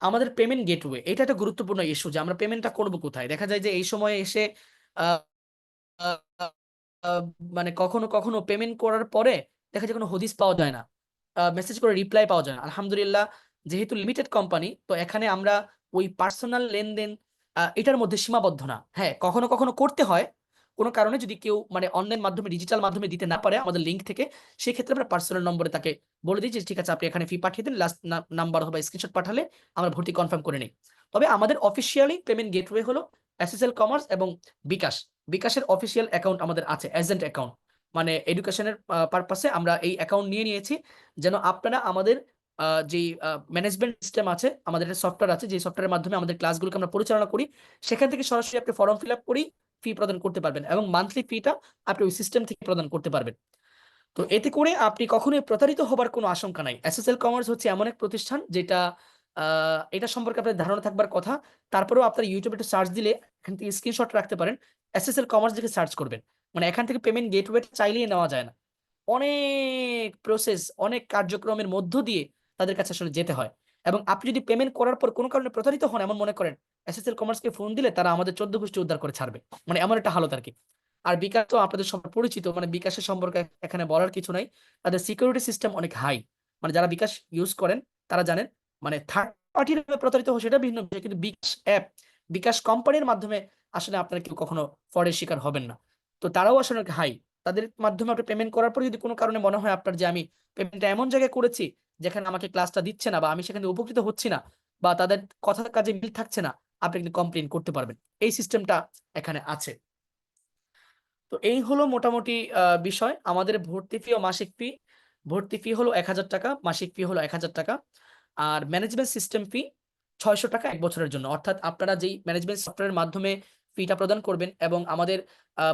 আমাদের পেমেন্ট গেটওয়ে এটা একটা গুরুত্বপূর্ণ ইস্যু যে আমরা পেমেন্টটা করব কোথায়? দেখা যায় যে এই সময়ে এসে আ আ আ মানে কখনো, কখনো পেমেন্ট করার পরে দেখা যায় কোনো হদিস পাওয়া যায় না। মেসেজ করে রিপ্লাই পাওয়া যায় না। আলহামদুলিল্লাহ যেহেতু লিমিটেড কোম্পানি তো এখানে আমরা ওই পার্সোনাল লেনদেন এটার মধ্যে সীমাবদ্ধ না। হ্যাঁ, কখনো, কখনো করতে হয়। কোনো কারণে যদি কেউ মানে অনলাইন মাধ্যমে ডিজিটাল মাধ্যমে দিতে না পারে আমাদের লিঙ্ক থেকে, সেক্ষেত্রে আমরা পার্সোনাল নম্বরে তাকে বলে দিই যে, "ঠিক আছে আপনি এখানে ফি পাঠিয়ে দিন। লাস্ট নাম্বার অথবা স্ক্রিনশট পাঠালে আমরা ভর্তি কনফার্ম করে নেই।" তবে আমাদের অফিসিয়ালি পেমেন্ট গেটওয়ে হলো এসএসএল কমার্স এবং বিকাশ। বিকাশের অফিসিয়াল অ্যাকাউন্ট আমাদের আছে, এজেন্ট অ্যাকাউন্ট। মানে এডুকেশনের পারপাসে আমরা এই অ্যাকাউন্ট নিয়ে নিয়েছি। যেন আপনারা আমাদের যেই ম্যানেজমেন্ট সিস্টেম আছে, আমাদের একটা সফটওয়্যার আছে, যে সফটওয়্যারের মাধ্যমে আমাদের ক্লাসগুলোকে আমরা পরিচালনা করি। সেখান থেকে সরাসরি আপনি ফর্ম ফিল আপ করেই ফি প্রদান করতে পারবেন এবং মান্থলি ফিটা আপনি ওই সিস্টেম থেকে প্রদান করতে পারবেন। তো এতে করে আপনি কখনোই প্রতারিত হবার কোনো আশঙ্কা নাই। এসএসএল কমার্স হচ্ছে এমন এক প্রতিষ্ঠান যেটা আ এটা সম্পর্কে আপনার ধারণা থাকবার কথা। তারপরেও আপনার YouTube এ একটু সার্চ দিলে এখান থেকে স্ক্রিনশট রাখতে পারেন। এসএসএল কমার্স লিখে সার্চ করবেন। মানে এখান থেকে পেমেন্ট গেটওয়ে চাইলেই নেওয়া যায় না। অনেক প্রসেস, অনেক কার্যক্রমের মধ্য দিয়ে তাদের কাছে আসলে যেতে হয়। এবং আপনি যদি পেমেন্ট করার পর কোনো কারণে প্রতারিত হন এমন মনে করেন, এসএসএল কমার্সকে ফোন দিলে তারা আমাদের ১৪ গোষ্ঠী উদ্ধার করে ছাড়বে। মানে এমন একটা হালত আরকি। আর বিকাশ তো আপনাদের সবার পরিচিত। মানে বিকাশের সম্পর্কে এখানে বলার কিছু নাই। তাদের সিকিউরিটি সিস্টেম অনেক হাই। মানে যারা বিকাশ ইউজ করেন তারা জানেন। মানে থার্ড পার্টির প্রতারিত হয় সেটা ভিন্ন বিষয়। কিন্তু বিকাশ অ্যাপ, বিকাশ কোম্পানির মাধ্যমে আসলে আপনারা কেউ কখনো ফ্রডের শিকার হবেন না। তো তারাও আসলে হাই, তাদের মাধ্যমে আপনি পেমেন্ট করার পর যদি কোনো কারণে মনে হয় আপনার যে আমি পেমেন্টটা এমন জায়গায় করেছি যেখানে আমাকে ক্লাসটা দিচ্ছে না বা আমি সেখানে উপকৃত হচ্ছি না বা তাদের কথার কাজে মিল থাকছে না, আপনি কিন্তু কমপ্লেন করতে পারবেন। এই সিস্টেমটা এখানে আছে। তো এই হলো মোটামুটি বিষয়। আমাদের ভর্তি ফি ও মাসিক ফি, ভর্তি ফি হলো 1,000 টাকা, মাসিক ফি হলো 1,000 টাকা। আর ম্যানেজমেন্ট সিস্টেম ফি 600 টাকা 1 বছরের জন্য। অর্থাৎ আপনারা যেই ম্যানেজমেন্ট সফটওয়্যারের মাধ্যমে ফিটা প্রদান করবেন এবং আমাদের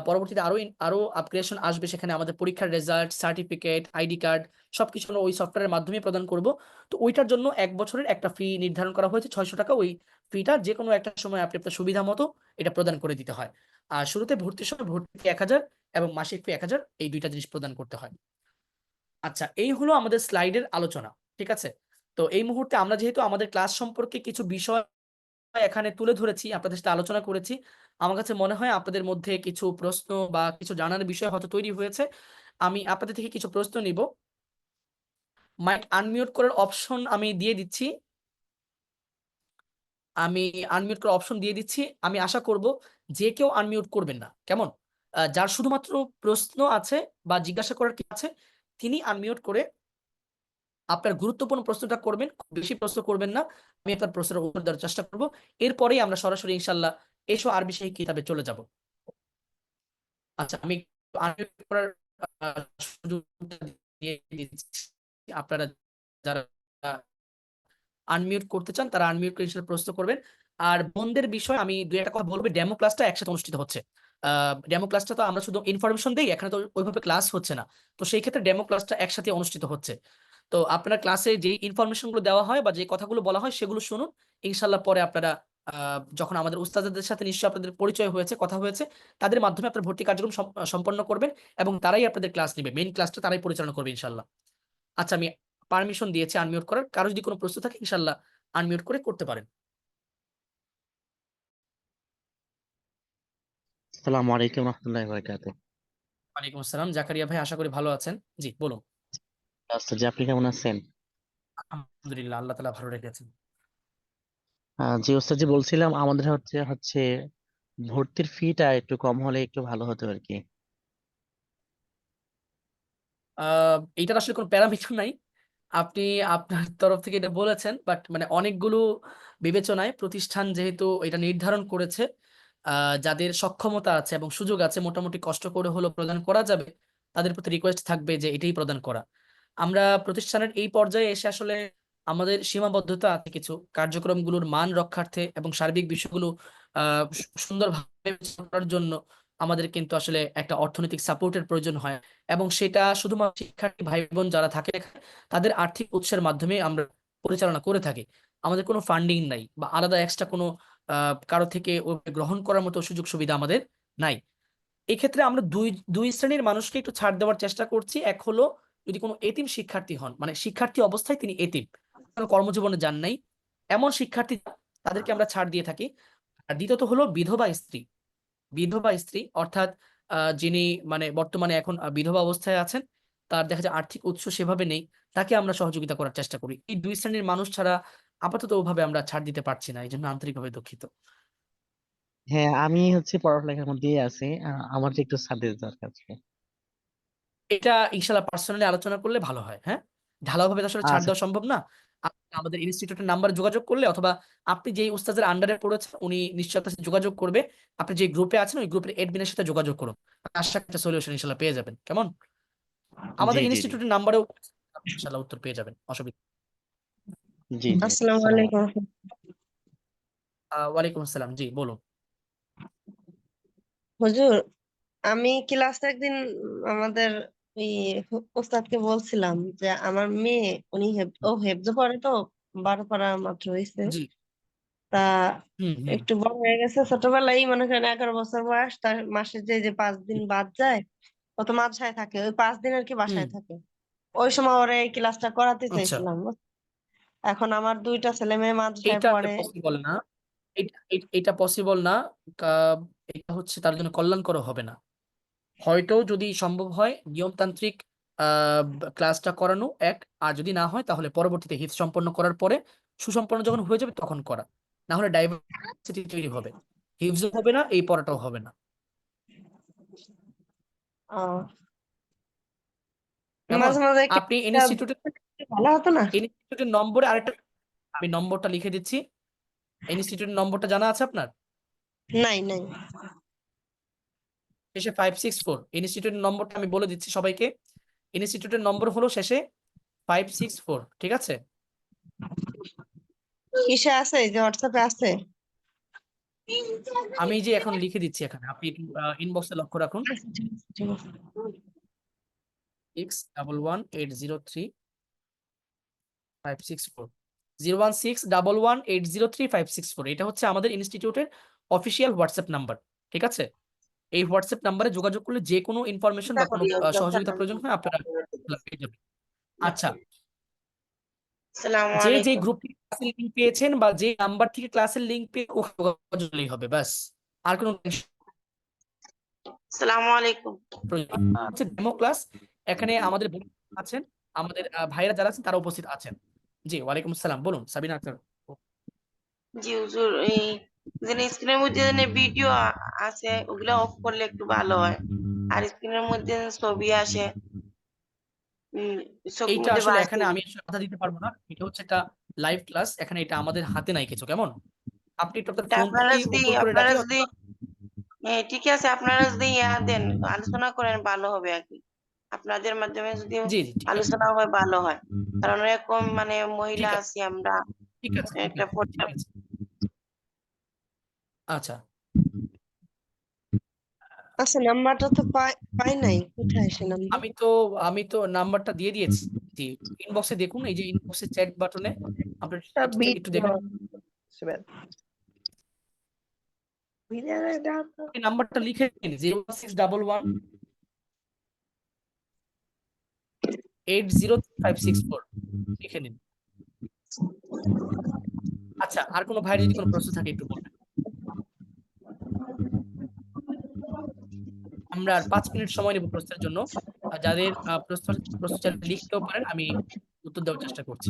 পরবর্তীতে আরো আপগ্রেডেশন আসবে, সেখানে আমাদের পরীক্ষার রেজাল্ট, সার্টিফিকেট, আইডি কার্ড সবকিছু আমরা ওই সফটওয়্যারের মাধ্যমে প্রদান করব। তো ওইটার জন্য 1 বছরের একটা ফি নির্ধারণ করা হয়েছে 600 টাকা। ওই ফিটা যে কোনো একটা সময় আপনি আপনার সুবিধা মতো এটা প্রদান করে দিতে হয়। আর শুরুতে ভর্তির সময় ভর্তি ফি 1,000 এবং মাসিক ফি 1,000, এই দুইটা জিনিস প্রদান করতে হয়। আচ্ছা, এই হলো আমাদের স্লাইডের আলোচনা। ঠিক আছে। তো এই মুহূর্তে আমরা যেহেতু আমাদের ক্লাস সম্পর্কে কিছু বিষয় এখানে তুলে ধরেছি, আপনাদের সাথে আলোচনা করেছি, আমার কাছে মনে হয় আপনাদের মধ্যে কিছু প্রশ্ন বা কিছু জানার বিষয় হয়তো তৈরি হয়েছে। আমি আপনাদের থেকে কিছু প্রশ্ন নিব। মাইক আনমিউট করার অপশন আমি দিয়ে দিচ্ছি। আমি আনমিউট করার অপশন দিয়ে দিচ্ছি। আমি আশা করব যে কেউ আনমিউট করবেন না, কেমন? যার শুধুমাত্র প্রশ্ন আছে বা জিজ্ঞাসা করার কি আছে, তিনি আনমিউট করে আপনার গুরুত্বপূর্ণ প্রশ্নটা করবেন, খুব বেশি প্রশ্ন করবেন না। আমি আপনার প্রশ্নের উত্তর দেওয়ার চেষ্টা করব। এরপরেই আমরা সরাসরি ইনশাল্লাহ এসো আরবি সেই কিতাবে চলে যাব। আচ্ছা, আমি আনমিউট করার সুযোগটা দিয়ে দিচ্ছি। আপনারা যারা আনমিউট করতে চান তারা আনমিউট করে ইনশাল্লাহ প্রশ্ন করবেন। আর বন্ধের বিষয় আমি দুই একটা কথা বলবো। ডেমো ক্লাসটা একসাথে অনুষ্ঠিত হচ্ছে। ডেমো ক্লাসটা তো আমরা শুধু ইনফরমেশন দেই, এখানে তো ওইভাবে ক্লাস হচ্ছে না। তো সেই ক্ষেত্রে ডেমো ক্লাসটা একসাথে অনুষ্ঠিত হচ্ছে। তো আপনারা ক্লাসে যে ইনফরমেশন গুলো দেওয়া হয় বা যে কথাগুলো বলা হয় সেগুলো শুনুন। ইনশাল্লাহ পরে আপনারা যখন আমাদের উস্তাদের সাথে নিশ্চয়ই আপনাদের পরিচয় হয়েছে, কথা হয়েছে, তাদের মাধ্যমে আপনার ভর্তি কার্যক্রম সম্পন্ন করবেন এবং তারাই আপনাদের ক্লাস নেবে, মেইন ক্লাসটা তারাই পরিচালনা করবে ইনশাল্লাহ। আচ্ছা, আমি পারমিশন দিয়েছি আনমিউট করার। কারো যদি কোনো প্রশ্ন থাকে ইনশাল্লাহ আনমিউট করে করতে পারেন। আসসালামু আলাইকুম রহমতুল্লাহি বারাকাতুহু। ওয়ালাইকুম আসসালাম জাকারিয়া ভাই, আশা করি ভালো আছেন। জি বলুন। আচ্ছা, জি আপনি কেমন আছেন? আলহামদুলিল্লাহ, আল্লাহ তাআলা ভালো রেখেছেন। জি ওস্তাদ, জি বলছিলাম আমাদের হচ্ছে হচ্ছে ভর্তির ফিটা একটু কম হলে একটু ভালো হতো আর কি। এইটার আসলে কোনো প্যারামিটার নাই। আপনি আপনার তরফ থেকে এটা বলেছেন, বাট মানে অনেকগুলো বিবেচনায় প্রতিষ্ঠান যেহেতু এটা নির্ধারণ করেছে, যাদের সক্ষমতা আছে এবং সুযোগ আছে মোটামুটি কষ্ট করে হলো প্রদান করা যাবে, তাদের প্রতি রিকোয়েস্ট থাকবে যে এটাই প্রদান করা। আমরা প্রতিষ্ঠানের এই পর্যায়ে এসে আসলে আমাদের সীমাবদ্ধতা আছে কিছু কার্যক্রমগুলোর মান রক্ষার্থে এবং সার্বিক বিষয়গুলো সুন্দরভাবে করার জন্য আমাদের কিন্তু আসলে একটা অর্থনৈতিক সাপোর্টের প্রয়োজন হয়। এবং সেটা শুধুমাত্র শিক্ষার্থী ভাই বোন যারা থাকে এখানে, তাদের আর্থিক উৎসের মাধ্যমে আমরা পরিচালনা করে থাকি। আমাদের কোনো ফান্ডিং নাই বা আলাদা এক্সট্রা কোনো কারো থেকে গ্রহণ করার মতো সুযোগ সুবিধা আমাদের নাই। এক্ষেত্রে আমরা দুই দুই শ্রেণীর মানুষকে একটু ছাড় দেওয়ার চেষ্টা করছি। এক হলো যদি কোনো এতিম শিক্ষার্থী হন, মানে শিক্ষার্থী অবস্থায় তিনি এতিম, কর্মজীবনে যান নাই, এমন শিক্ষার্থী, তাদেরকে আমরা ছাড় দিয়ে থাকি। আর দ্বিতীয়ত হলো বিধবা স্ত্রী। বিধবা স্ত্রী অর্থাৎ যিনি মানে বর্তমানে এখন বিধবা অবস্থায় আছেন, তার দেখা যায় আর্থিক উৎস সেভাবে নেই, তাকে আমরা সহযোগিতা করার চেষ্টা করি। এই দুই শ্রেণীর মানুষ ছাড়া আপাতত ওভাবে আমরা ছাড় দিতে পারছি না, এই জন্য আন্তরিকভাবে দুঃখিত। হ্যাঁ, আমি হচ্ছে পড়ালেখার মধ্যেই আছি, আমার যে একটু সাজেস্ট দরকার ছিল। এটা ইনশাল্লাহ পার্সোনালি আলোচনা করলে ভালো হয়। হ্যাঁ, ঢালাওভাবে তো আসলে ছাড় আচ্ছা। দেওয়া সম্ভব না। আপনি আমাদের ইনস্টিটিউটের নাম্বার যোগাযোগ করলে, অথবা আপনি যেই উস্তাদের আন্ডারে পড়েছেন উনি নিশ্চয়ই আপনার সাথে যোগাযোগ করবে। আপনি যে গ্রুপে আছেন ওই গ্রুপের এডমিনের সাথে যোগাযোগ করুন, আশা একটা সলিউশন ইনশাল্লাহ পেয়ে যাবেন। কেমন? জি আমাদের জি জি। ইনস্টিটিউটের নাম্বারেও ইনশাল্লাহ উত্তর পেয়ে যাবেন, অসুবিধা। জি জি, আসসালামু আসসালামু আলাইকুম। ওয়ালাইকুম আসসালাম, জি বলুন। হুজুর, আমি ক্লাসে একদিন আমাদের ওই ওস্তাদকে বলছিলাম যে আমার মেয়ে, ও হেফজো পড়ে তো, 12 পারা মাত্র হয়েছে। জি। তা হুম হুম একটু বড় হয়ে গেছে, ছোটবেলায় মনে করেন 11 বছর বয়স, তার মাসে যে 5 দিন বাদ যায়, ও তো মাদ্রাসায় থাকে, ওই 5 দিন আর কি হুম। বাসায় থাকে। ওই সময় ওরা এই ক্লাসটা করাতে আচ্ছা, চাইছিলাম। এখন আমার দুইটা ছেলে মেয়ে মাদ্রাসায় এইটা পড়ে। পসিবল না। এটা পসিবল না। কা- এটা হচ্ছে তার জন্য কল্যাণকর হবে না। হয়তো যদি সম্ভব হয় নিয়মতান্ত্রিক ক্লাসটা করানো এক, আর যদি না হয় তাহলে পরবর্তীতে হিফজ সম্পন্ন করার পরে সুসম্পন্ন যখন হয়ে যাবে তখন করা। না হলে ডাইভার্সিটি তৈরি হবে। হিফজও হবে না, এই পড়াটাও হবে না। আহ, কেমন? মাঝে মাঝে আপনি ক্লাসটা ভালো হতো না? ইনস্টিটিউটের নম্বরে আরেকটা, আমি নম্বরটা লিখে দিচ্ছি। ইনস্টিটিউটের নম্বরটা জানা আছে আপনার? নাই নাই। শেষে 564। ইনস্টিটিউটের নম্বরটা আমি বলে দিচ্ছি সবাইকে। ইনস্টিটিউটের নম্বর হলো শেষে 564, ঠিক আছে? কিসে আছে, যে হোয়াটসঅ্যাপে আছে? আমি যে এখন লিখে দিচ্ছি এখানে, আপনি ইনবক্সে লক্ষ্য রাখুন। আচ্ছা, ঠিক আছে, ঠিক আছে। 611803564, 01611803564, এটা হচ্ছে আমাদের ইনস্টিটিউটের অফিসিয়াল হোয়াটসঅ্যাপ নাম্বার, ঠিক আছে? এই হোয়াটসঅ্যাপ নাম্বারে যোগাযোগ করলে যে কোনো ইনফরমেশন বা কোনো সহযোগিতা প্রয়োজন হয় আপনারা পেয়ে যাবেন। আচ্ছা, আসসালামু যে আলাইকুম। গ্রুপ থেকে ক্লাসের লিংক পেয়েছেন বা যে নাম্বার থেকে ক্লাসের লিংক পেয়ে যোগাযোগ করলেই হবে, ব্যাস। আর কোনো আসসালামু আলাইকুম। প্রয়োজন হচ্ছে ডেমো ক্লাস। এখানে আমাদের বন্ধুরা আছেন, আমাদের ভাইরা যারা আছেন তারা উপস্থিত আছেন। জি, ওয়ালাইকুম আসসালাম, বলুন সাবিনা আক্তার। জি হুজুর, এই যে স্ক্রিনের মধ্যে যে ভিডিও আছে ওগুলা অফ করলে একটু ভালো হয়। আর স্ক্রিনের মধ্যে ছবি আসে, ছবির এইটা মধ্যে আসলে বাজে। এখানে আমি আসলে কথা দিতে পারবো না, এটা হচ্ছে একটা লাইভ ক্লাস, এখানে এটা আমাদের হাতে নাই কিছু, কেমন? আপনি একটু আপনার তা ফোনটাকে উপর করে আপনারা রাখলে যদি ঠিক আছে, আপনারা যদি দেন, আলোচনা করেন ভালো হবে আর কি। আপনাদের মাধ্যমে যদি জি জি, ঠিক আছে, আলোচনা হয় ভালো হয়, কারণ এরকম মহিলা ঠিক আছে, আছি আমরা ঠিক আছে, ঠিক একটা আছে, ঠিক আছে। আচ্ছা, আচ্ছা, নাম্বারটা তো পাই নাই, কোথায় সে নাম্বার? আমি তো নাম্বারটা দিয়ে দিয়েছি। জি, ইনবক্সে দেখুন, এই যে ইনবক্সে চ্যাট বাটনে আপনার একটু দেখুন, আপনি নাম্বারটা লিখে নিন, 01611803564 লিখে নিন। আচ্ছা, আর কোনো ভাইয়ের যদি কোনো প্রশ্ন থাকে একটু বলবেন। আমরা আর 5 মিনিট সময় নেব প্রশ্নের জন্য। আর যাদের প্রশ্ন চাইলে লিখতেও পারেন, আমি উত্তর দেওয়ার চেষ্টা করছি।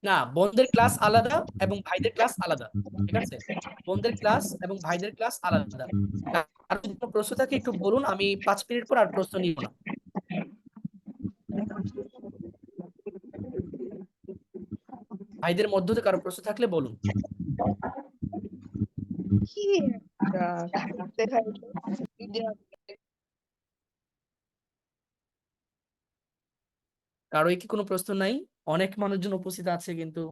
না, বোনদের ক্লাস আলাদা এবং ভাইদের ক্লাস আলাদা, ঠিক আছে? বোনদের ক্লাস এবং ভাইদের ক্লাস আলাদা। আর যদি কোনো প্রশ্ন থাকে একটু বলুন, আমি 5 মিনিট পর আর প্রশ্ন নিব না। ভাইদের মধ্যে থেকে কারো প্রশ্ন থাকলে বলুন। কি একটা দেখাই ভিডিও। কারো কি কোনো প্রশ্ন নাই? অনেক মানুষজন উপস্থিত আছে কিন্তু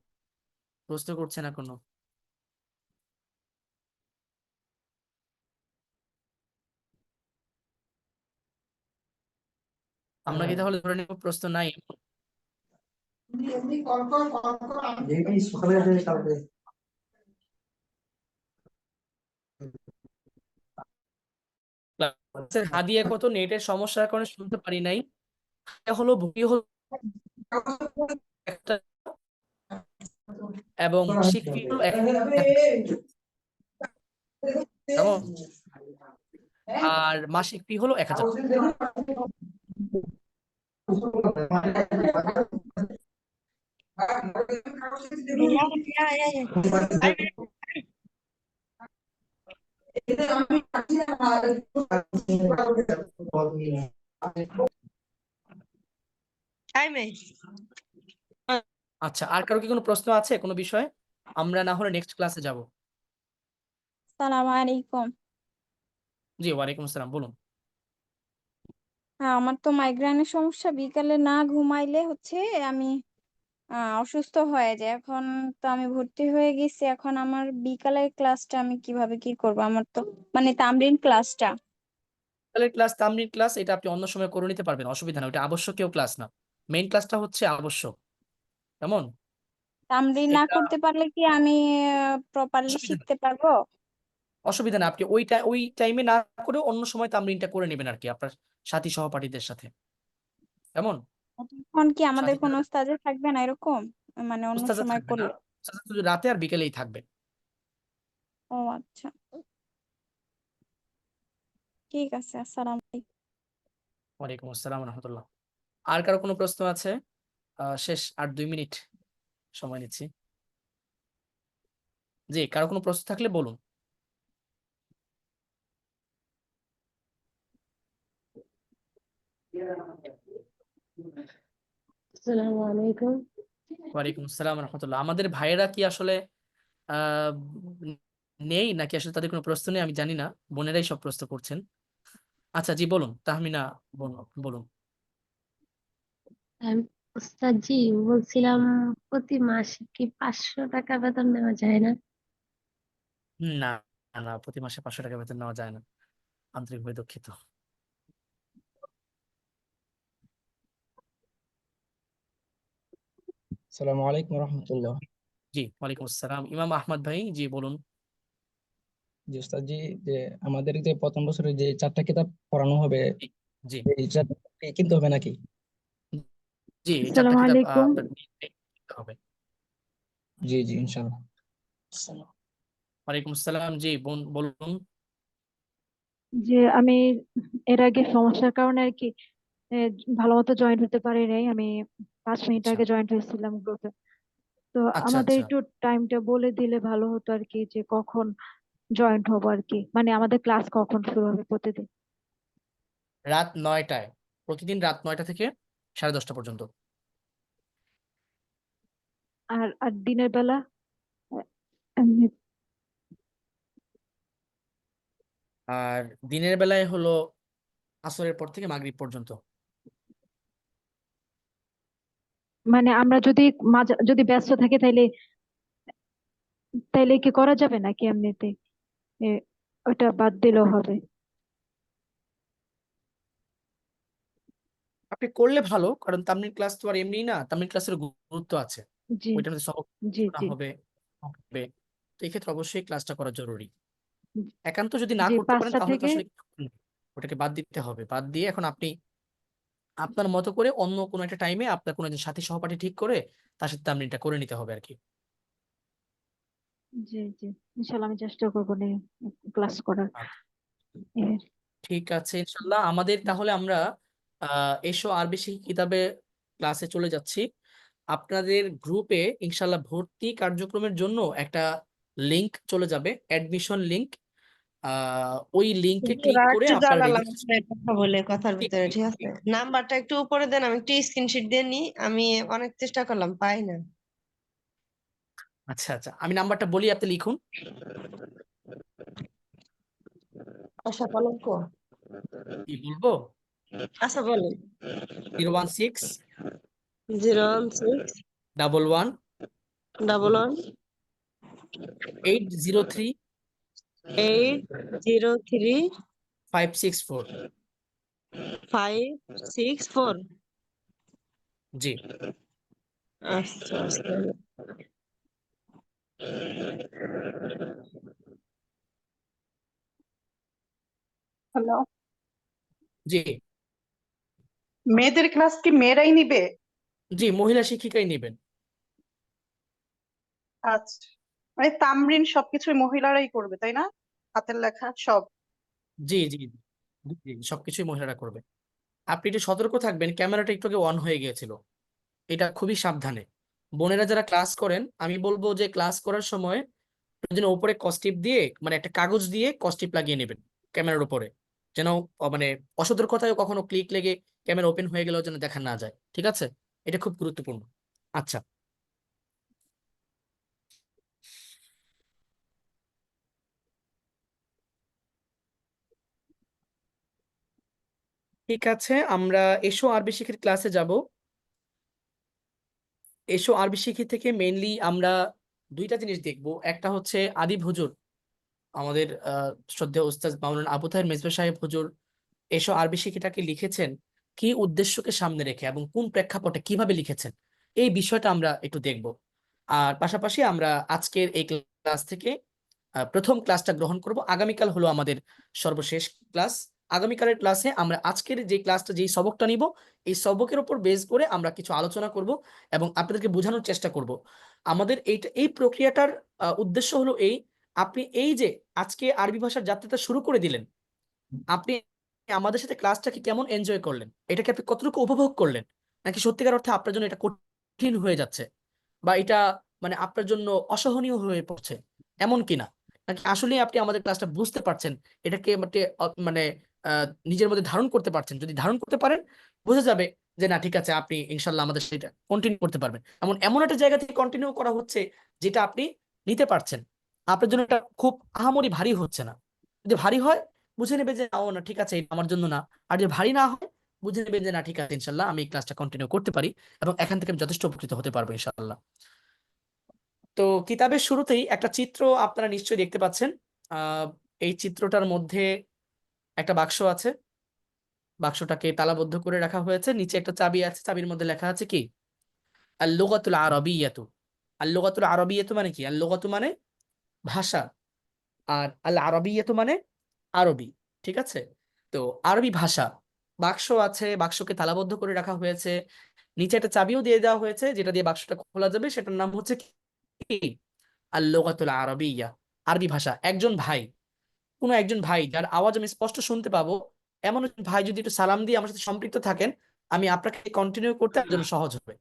প্রশ্ন করছে না কোনো। আমরা কি তাহলে ধরে নেব প্রশ্ন নাই? ক্লাসের হাদিয়া কত, নেটের সমস্যার কারণে শুনতে পারি নাই। এটা হলো ভুগি হলো একটা, এবং শিক্ষি হলো কেমন, আর মাসিক ফি হলো 1000। আচ্ছা, আর কারো কি কোনো প্রশ্ন আছে কোনো বিষয়ে? আমরা না হলে নেক্সট ক্লাসে যাব। সালাম আলাইকুম। জি, ওয়ালাইকুম আসসালাম, বলুন। হ্যাঁ, আমার তো মাইগ্রেনের সমস্যা, বিকালে না ঘুমাইলে হচ্ছে আমি অসুস্থ হয়ে যায়। এখন তো আমি ভর্তি হয়ে গেছি, এখন আমার বিকালের ক্লাসটা আমি কিভাবে কি করব? আমার তো মানে তামরিন ক্লাসটা, তাহলে ক্লাস, তামরিন ক্লাস, এটা আপনি অন্য সময় করে নিতে পারবেন, অসুবিধা না, ওটা আবশ্যকীয় ক্লাস না। মেইন ক্লাসটা হচ্ছে আবশ্যক, কেমন? তামরিন না এটা করতে পারলে কি আমি প্রপারলি অসুবিধা না, শিখতে পারবো? অসুবিধা না, আপনি ওই টাইমে না করে অন্য সময় তামরিনটা করে নেবেন আর কি, আপনার সাথী সহপাঠীদের সাথে, কেমন? তখন কি আমাদের সাথী কোনো ওস্তাদে থাকবে না এরকম, মানে অন্য উস্তাদা সময় থাকবে না, করলে? উস্তাদা শুধু রাতে আর বিকেলেই থাকবে। ও আচ্ছা, ঠিক আছে। আসসালামু আলাইকুম। ওয়ালাইকুম আসসালাম রহমতুল্লাহ। আর কারো কোনো প্রশ্ন আছে? শেষ 8-2 মিনিট সময় নিচ্ছি। জি, কারো কোনো প্রশ্ন থাকলে বলুন। আসসালামু আলাইকুম। ওয়ালাইকুম আসসালাম রহমতুল্লাহ। আমাদের ভাইয়েরা কি আসলে আহ নেই নাকি আসলে তাদের কোনো প্রশ্ন নেই আমি জানি না, বোনেরাই সব প্রশ্ন করছেন। আচ্ছা জি বলুন, তাহমিনা বলুন। আমি ওস্তাদ জি বলছিলাম, প্রতি মাসে কি 500 টাকা বেতন নেওয়া যায় না? না, না, প্রতি মাসে 500 টাকা বেতন নেওয়া যায় না, আন্তরিকভাবে দুঃখিত। আসসালামু আলাইকুম রহমতুল্লাহ। জি, ওয়ালাইকুম আসসালাম। ইমাম আহমদ ভাই, জি বলুন। জি ওস্তাদ জি, যে আমাদের যে প্রথম বছরে যে 4টা কিতাব পড়ানো হবে, জি, জি, এই 4টা কিনতে হবে নাকি? জি, এই 4টা আসসালামু কিতাব আলাইকুম। আপনার নিতে হবে। জি জি ইনশাল্লাহ। ওয়ালাইকুম আসসালাম, জি বলুন। যে আমি এর আগে সমস্যার কারণে আর কি এ, ভালো মতো জয়েন হতে পারি নাই। আমি 5 মিনিট আচ্ছা, আগে জয়েন হয়েছিলাম গ্রুপে। তো আচ্ছা, আমাদের আচ্ছা। একটু টাইমটা বলে দিলে ভালো হতো আর কি, যে কখন জয়েন হবো আর কি, মানে আমাদের ক্লাস কখন শুরু হবে প্রতিদিন। রাত 9টায়, প্রতিদিন রাত 9টা থেকে 10:30 পর্যন্ত। আর আর দিনের বেলা আহ, এমনি আর দিনের বেলায় হলো আসরের পর থেকে মাগরিব পর্যন্ত। মানে আমরা যদি যদি ব্যস্ত থাকি তাইলে তাইলে কি করা যাবে নাকি এমনিতে এ, ওটা বাদ দিলেও হবে? আপনি করলে ভালো, কারণ তামিল ক্লাস তো আর এমনি না, তামিল ক্লাসের গুরুত্ব আছে। জি ওইটার মধ্যে সবক জি শোনা জি হবে। তো এই ক্ষেত্রে অবশ্যই ক্লাসটা করা জরুরি। একান্ত যদি না জি করতে পারেন 5টা তাহলে তো থেকে। আসলে কিছু করার নেই। ওটাকে বাদ দিতে হবে। বাদ দিয়ে এখন আপনি আপনার মতো করে অন্য কোনো একটা টাইমে আপনার কোনো একজন সাথী সহপাঠী ঠিক করে তার সাথে তামরিনটা করে নিতে হবে আর কি। জি জি ইনশাল্লাহ আমি চেষ্টা করবো ক্লাস করার। আচ্ছা, এ, ঠিক আছে ইনশাল্লাহ। আমাদের তাহলে আমরা এসো আরবি শিখি কিতাবে ক্লাসে চলে যাচ্ছি। আপনাদের গ্রুপে ইনশাল্লাহ ভর্তি কার্যক্রমের জন্য একটা লিংক চলে যাবে, অ্যাডমিশন লিংক। ওই লিংকে হুজুর, ক্লিক আর করে একটু আপনার জ্বালালাম রেজিস্ট্রেশন। আপনার কথা বলে কথার ভিতরে, ঠিক আছে? নাম্বারটা একটু উপরে দেন, আমি একটু স্ক্রিনশট দিয়ে নিই। আমি অনেক চেষ্টা করলাম, পাই না। আচ্ছা, আচ্ছা, আমি নাম্বারটা বলি, আপনি লিখুন। আশা কলঙ্ক। কি বলবো? আচ্ছা বলেন। 016 016 11 11 803 803 564। 564। জি, আচ্ছা আচ্ছা। হ্যালো, জি, মেয়েদের ক্লাস কি মেয়েরাই নিবে? জি, মহিলা শিক্ষিকাই নেবেন। আচ্ছা, মানে তামরিন সবকিছু মহিলারাই করবে তাই না? হাতের লেখা সব। জি, জি, জি, সবকিছুই মহিলারা করবে। আপনি একটু সতর্ক থাকবেন, ক্যামেরাটা একটু আগে অন হয়ে গিয়েছিল, এটা খুবই সাবধানে। বোনেরা যারা ক্লাস করেন আমি বলবো যে ক্লাস করার সময় যেন উপরে কস্টিপ দিয়ে, মানে একটা কাগজ দিয়ে কস্টিপ লাগিয়ে নেবেন ক্যামেরার উপরে, যেন মানে অসতর্কতায় কখনো ক্লিক লেগে ক্যামেরা ওপেন হয়ে গেলেও যেন দেখা না যায়, ঠিক আছে? এটা খুব গুরুত্বপূর্ণ। আচ্ছা, ঠিক আছে, আমরা এসো আরবি শিখির ক্লাসে যাব। এসো আরবি শিখি থেকে মেইনলি আমরা দুইটা জিনিস দেখব। একটা হচ্ছে আদিব হুজুর, আমাদের শ্রদ্ধেয় উস্তাদ মাওলানা আবু তাহের মেজবা সাহেব হুজুর এসো আরবি শিক্ষাটাকে লিখেছেন কি উদ্দেশ্যকে সামনে রেখে এবং কোন প্রেক্ষাপটে কিভাবে লিখেছেন, এই বিষয়টা আমরা একটু দেখব। আর পাশাপাশি আমরা আজকের এই ক্লাস থেকে প্রথম ক্লাসটা গ্রহণ করব। আগামীকাল হলো আমাদের সর্বশেষ ক্লাস। আগামীকালের ক্লাসে আমরা আজকের যে ক্লাসটা, যেই সবকটা নিব, এই সবকের উপর বেস করে আমরা কিছু আলোচনা করব এবং আপনাদেরকে বোঝানোর চেষ্টা করব। আমাদের এই প্রক্রিয়াটার উদ্দেশ্য হলো আপনি এই যে আজকে আরবি ভাষার যাত্রাটা শুরু করে দিলেন, আপনি আমাদের সাথে ক্লাসটাকে কেমন এনজয় করলেন, এটাকে আপনি কতটুকু উপভোগ করলেন, নাকি সত্যিকার অর্থে আপনার জন্য এটা কঠিন হয়ে যাচ্ছে বা এটা মানে আপনার জন্য অসহনীয় হয়ে পড়ছে, এমন কিনা? নাকি আসলে আপনি আমাদের ক্লাসটা বুঝতে পারছেন, এটাকে মানে নিজের মধ্যে ধারণ করতে পারছেন? যদি ধারণ করতে পারেন, বোঝা যাবে যে না ঠিক আছে, আপনি ইনশাল্লাহ আমাদের সেটা কন্টিনিউ করতে পারবেন। এমন একটা জায়গা থেকে কন্টিনিউ করা হচ্ছে যেটা আপনি নিতে পারছেন, আপনার জন্য এটা খুব আহামরি ভারী হচ্ছে না। যদি ভারী হয়, বুঝে নেবে যে ও না ঠিক আছে, এটা আমার জন্য না। আর যদি ভারী না হয়, বুঝে নেবেন যে না ঠিক আছে, ইনশাল্লাহ আমি এই ক্লাসটা কন্টিনিউ করতে পারি এবং এখান থেকে আমি যথেষ্ট উপকৃত হতে পারবো ইনশাআল্লাহ। তো কিতাবের শুরুতেই একটা চিত্র আপনারা নিশ্চয়ই দেখতে পাচ্ছেন। এই চিত্রটার মধ্যে একটা বাক্স আছে, বাক্সটাকে তালাবদ্ধ করে রাখা হয়েছে, নিচে একটা চাবি আছে, চাবির মধ্যে লেখা আছে কি? আল লুগাতুল আরাবিয়াতু। আল লুগাতুল আরাবিয়াতু মানে কি? আল লুগাতু মানে ভাষা, আর আল আরাবিয়াতু মানে আরবি। ঠিক আছে? তো আরবি ভাষা, বাক্স আছে, বাক্সকে তালাবদ্ধ করে রাখা হয়েছে, নিচে একটা চাবিও দিয়ে দেওয়া হয়েছে যেটা দিয়ে বাক্সটা খোলা যাবে, সেটার নাম হচ্ছে কি? আল লুগাতুল আরাবিয়া, আরবি ভাষা। একজন ভাই, কোনো একজন ভাই যার আওয়াজ আমি স্পষ্ট শুনতে পাবো, এমন একজন ভাই যদি একটু সালাম দিয়ে আমার সাথে সম্পৃক্ত থাকেন, আমি আপনাকে কন্টিনিউ করতে আমার জন্য সহজ হবে।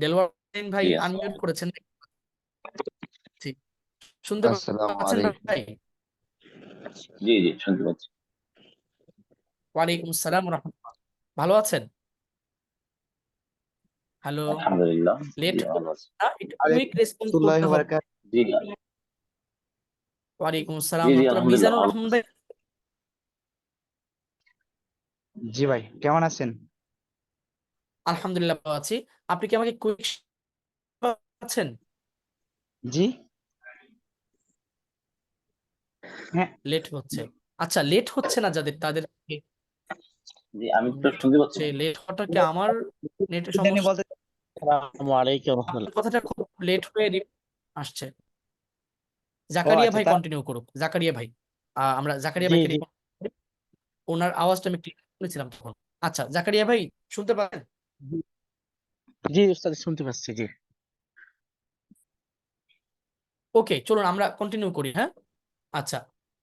দেলওয়ার হোসেন ভাই জি আনমিউট আসসালামু করেছেন, জি, শুনতে আসসালামু পাচ্ছেন আলাইকুম। ভাই? জি জি শুনতে পাচ্ছি। ওয়ালাইকুম আসসালাম ওয়া রাহমাতুল্লাহ। ভালো আছেন? হ্যালো, আলহামদুলিল্লাহ, লেট জি ভালো আছি। না, একটু কুইক রেসপন্স করতে হবে। জি ওয়ালাইকুম আসসালাম জি ওয়া জি রাহমাতুল্লাহ। আলহামদুলিল্লাহ মিজানুর ভালো রহমান আছি। ভাই, জি ভাই, কেমন আছেন? আলহামদুলিল্লাহ ভালো আছি। আপনি কি আমাকে কুইক পাচ্ছেন? জি, হ্যাঁ, লেট হচ্ছে, আচ্ছা লেট হচ্ছে না যাদের, তাদের জি আমি তো লেট শুনতে পাচ্ছি হচ্ছে, না। লেট হওয়াটা কি আমার নেটের জানি সমস্যা? বলতে আসসালামু আলাইকুম আপনার রহমতুল্লাহ। কথাটা খুব লেট হয়ে আসছে। ও জাকারিয়া আচ্ছা ভাই তা কন্টিনিউ করুক, জাকারিয়া ভাই। আমরা জাকারিয়া জি ভাইকে জি নিয়ে continue করি। ওনার আওয়াজটা আমি ক্লিয়ার করেছিলাম তখন। আচ্ছা জাকারিয়া ভাই, শুনতে পারেন? জি উস্তাদ, শুনতে পাচ্ছি। জি ওকে, চলুন আমরা কন্টিনিউ করি, হ্যাঁ। আচ্ছা,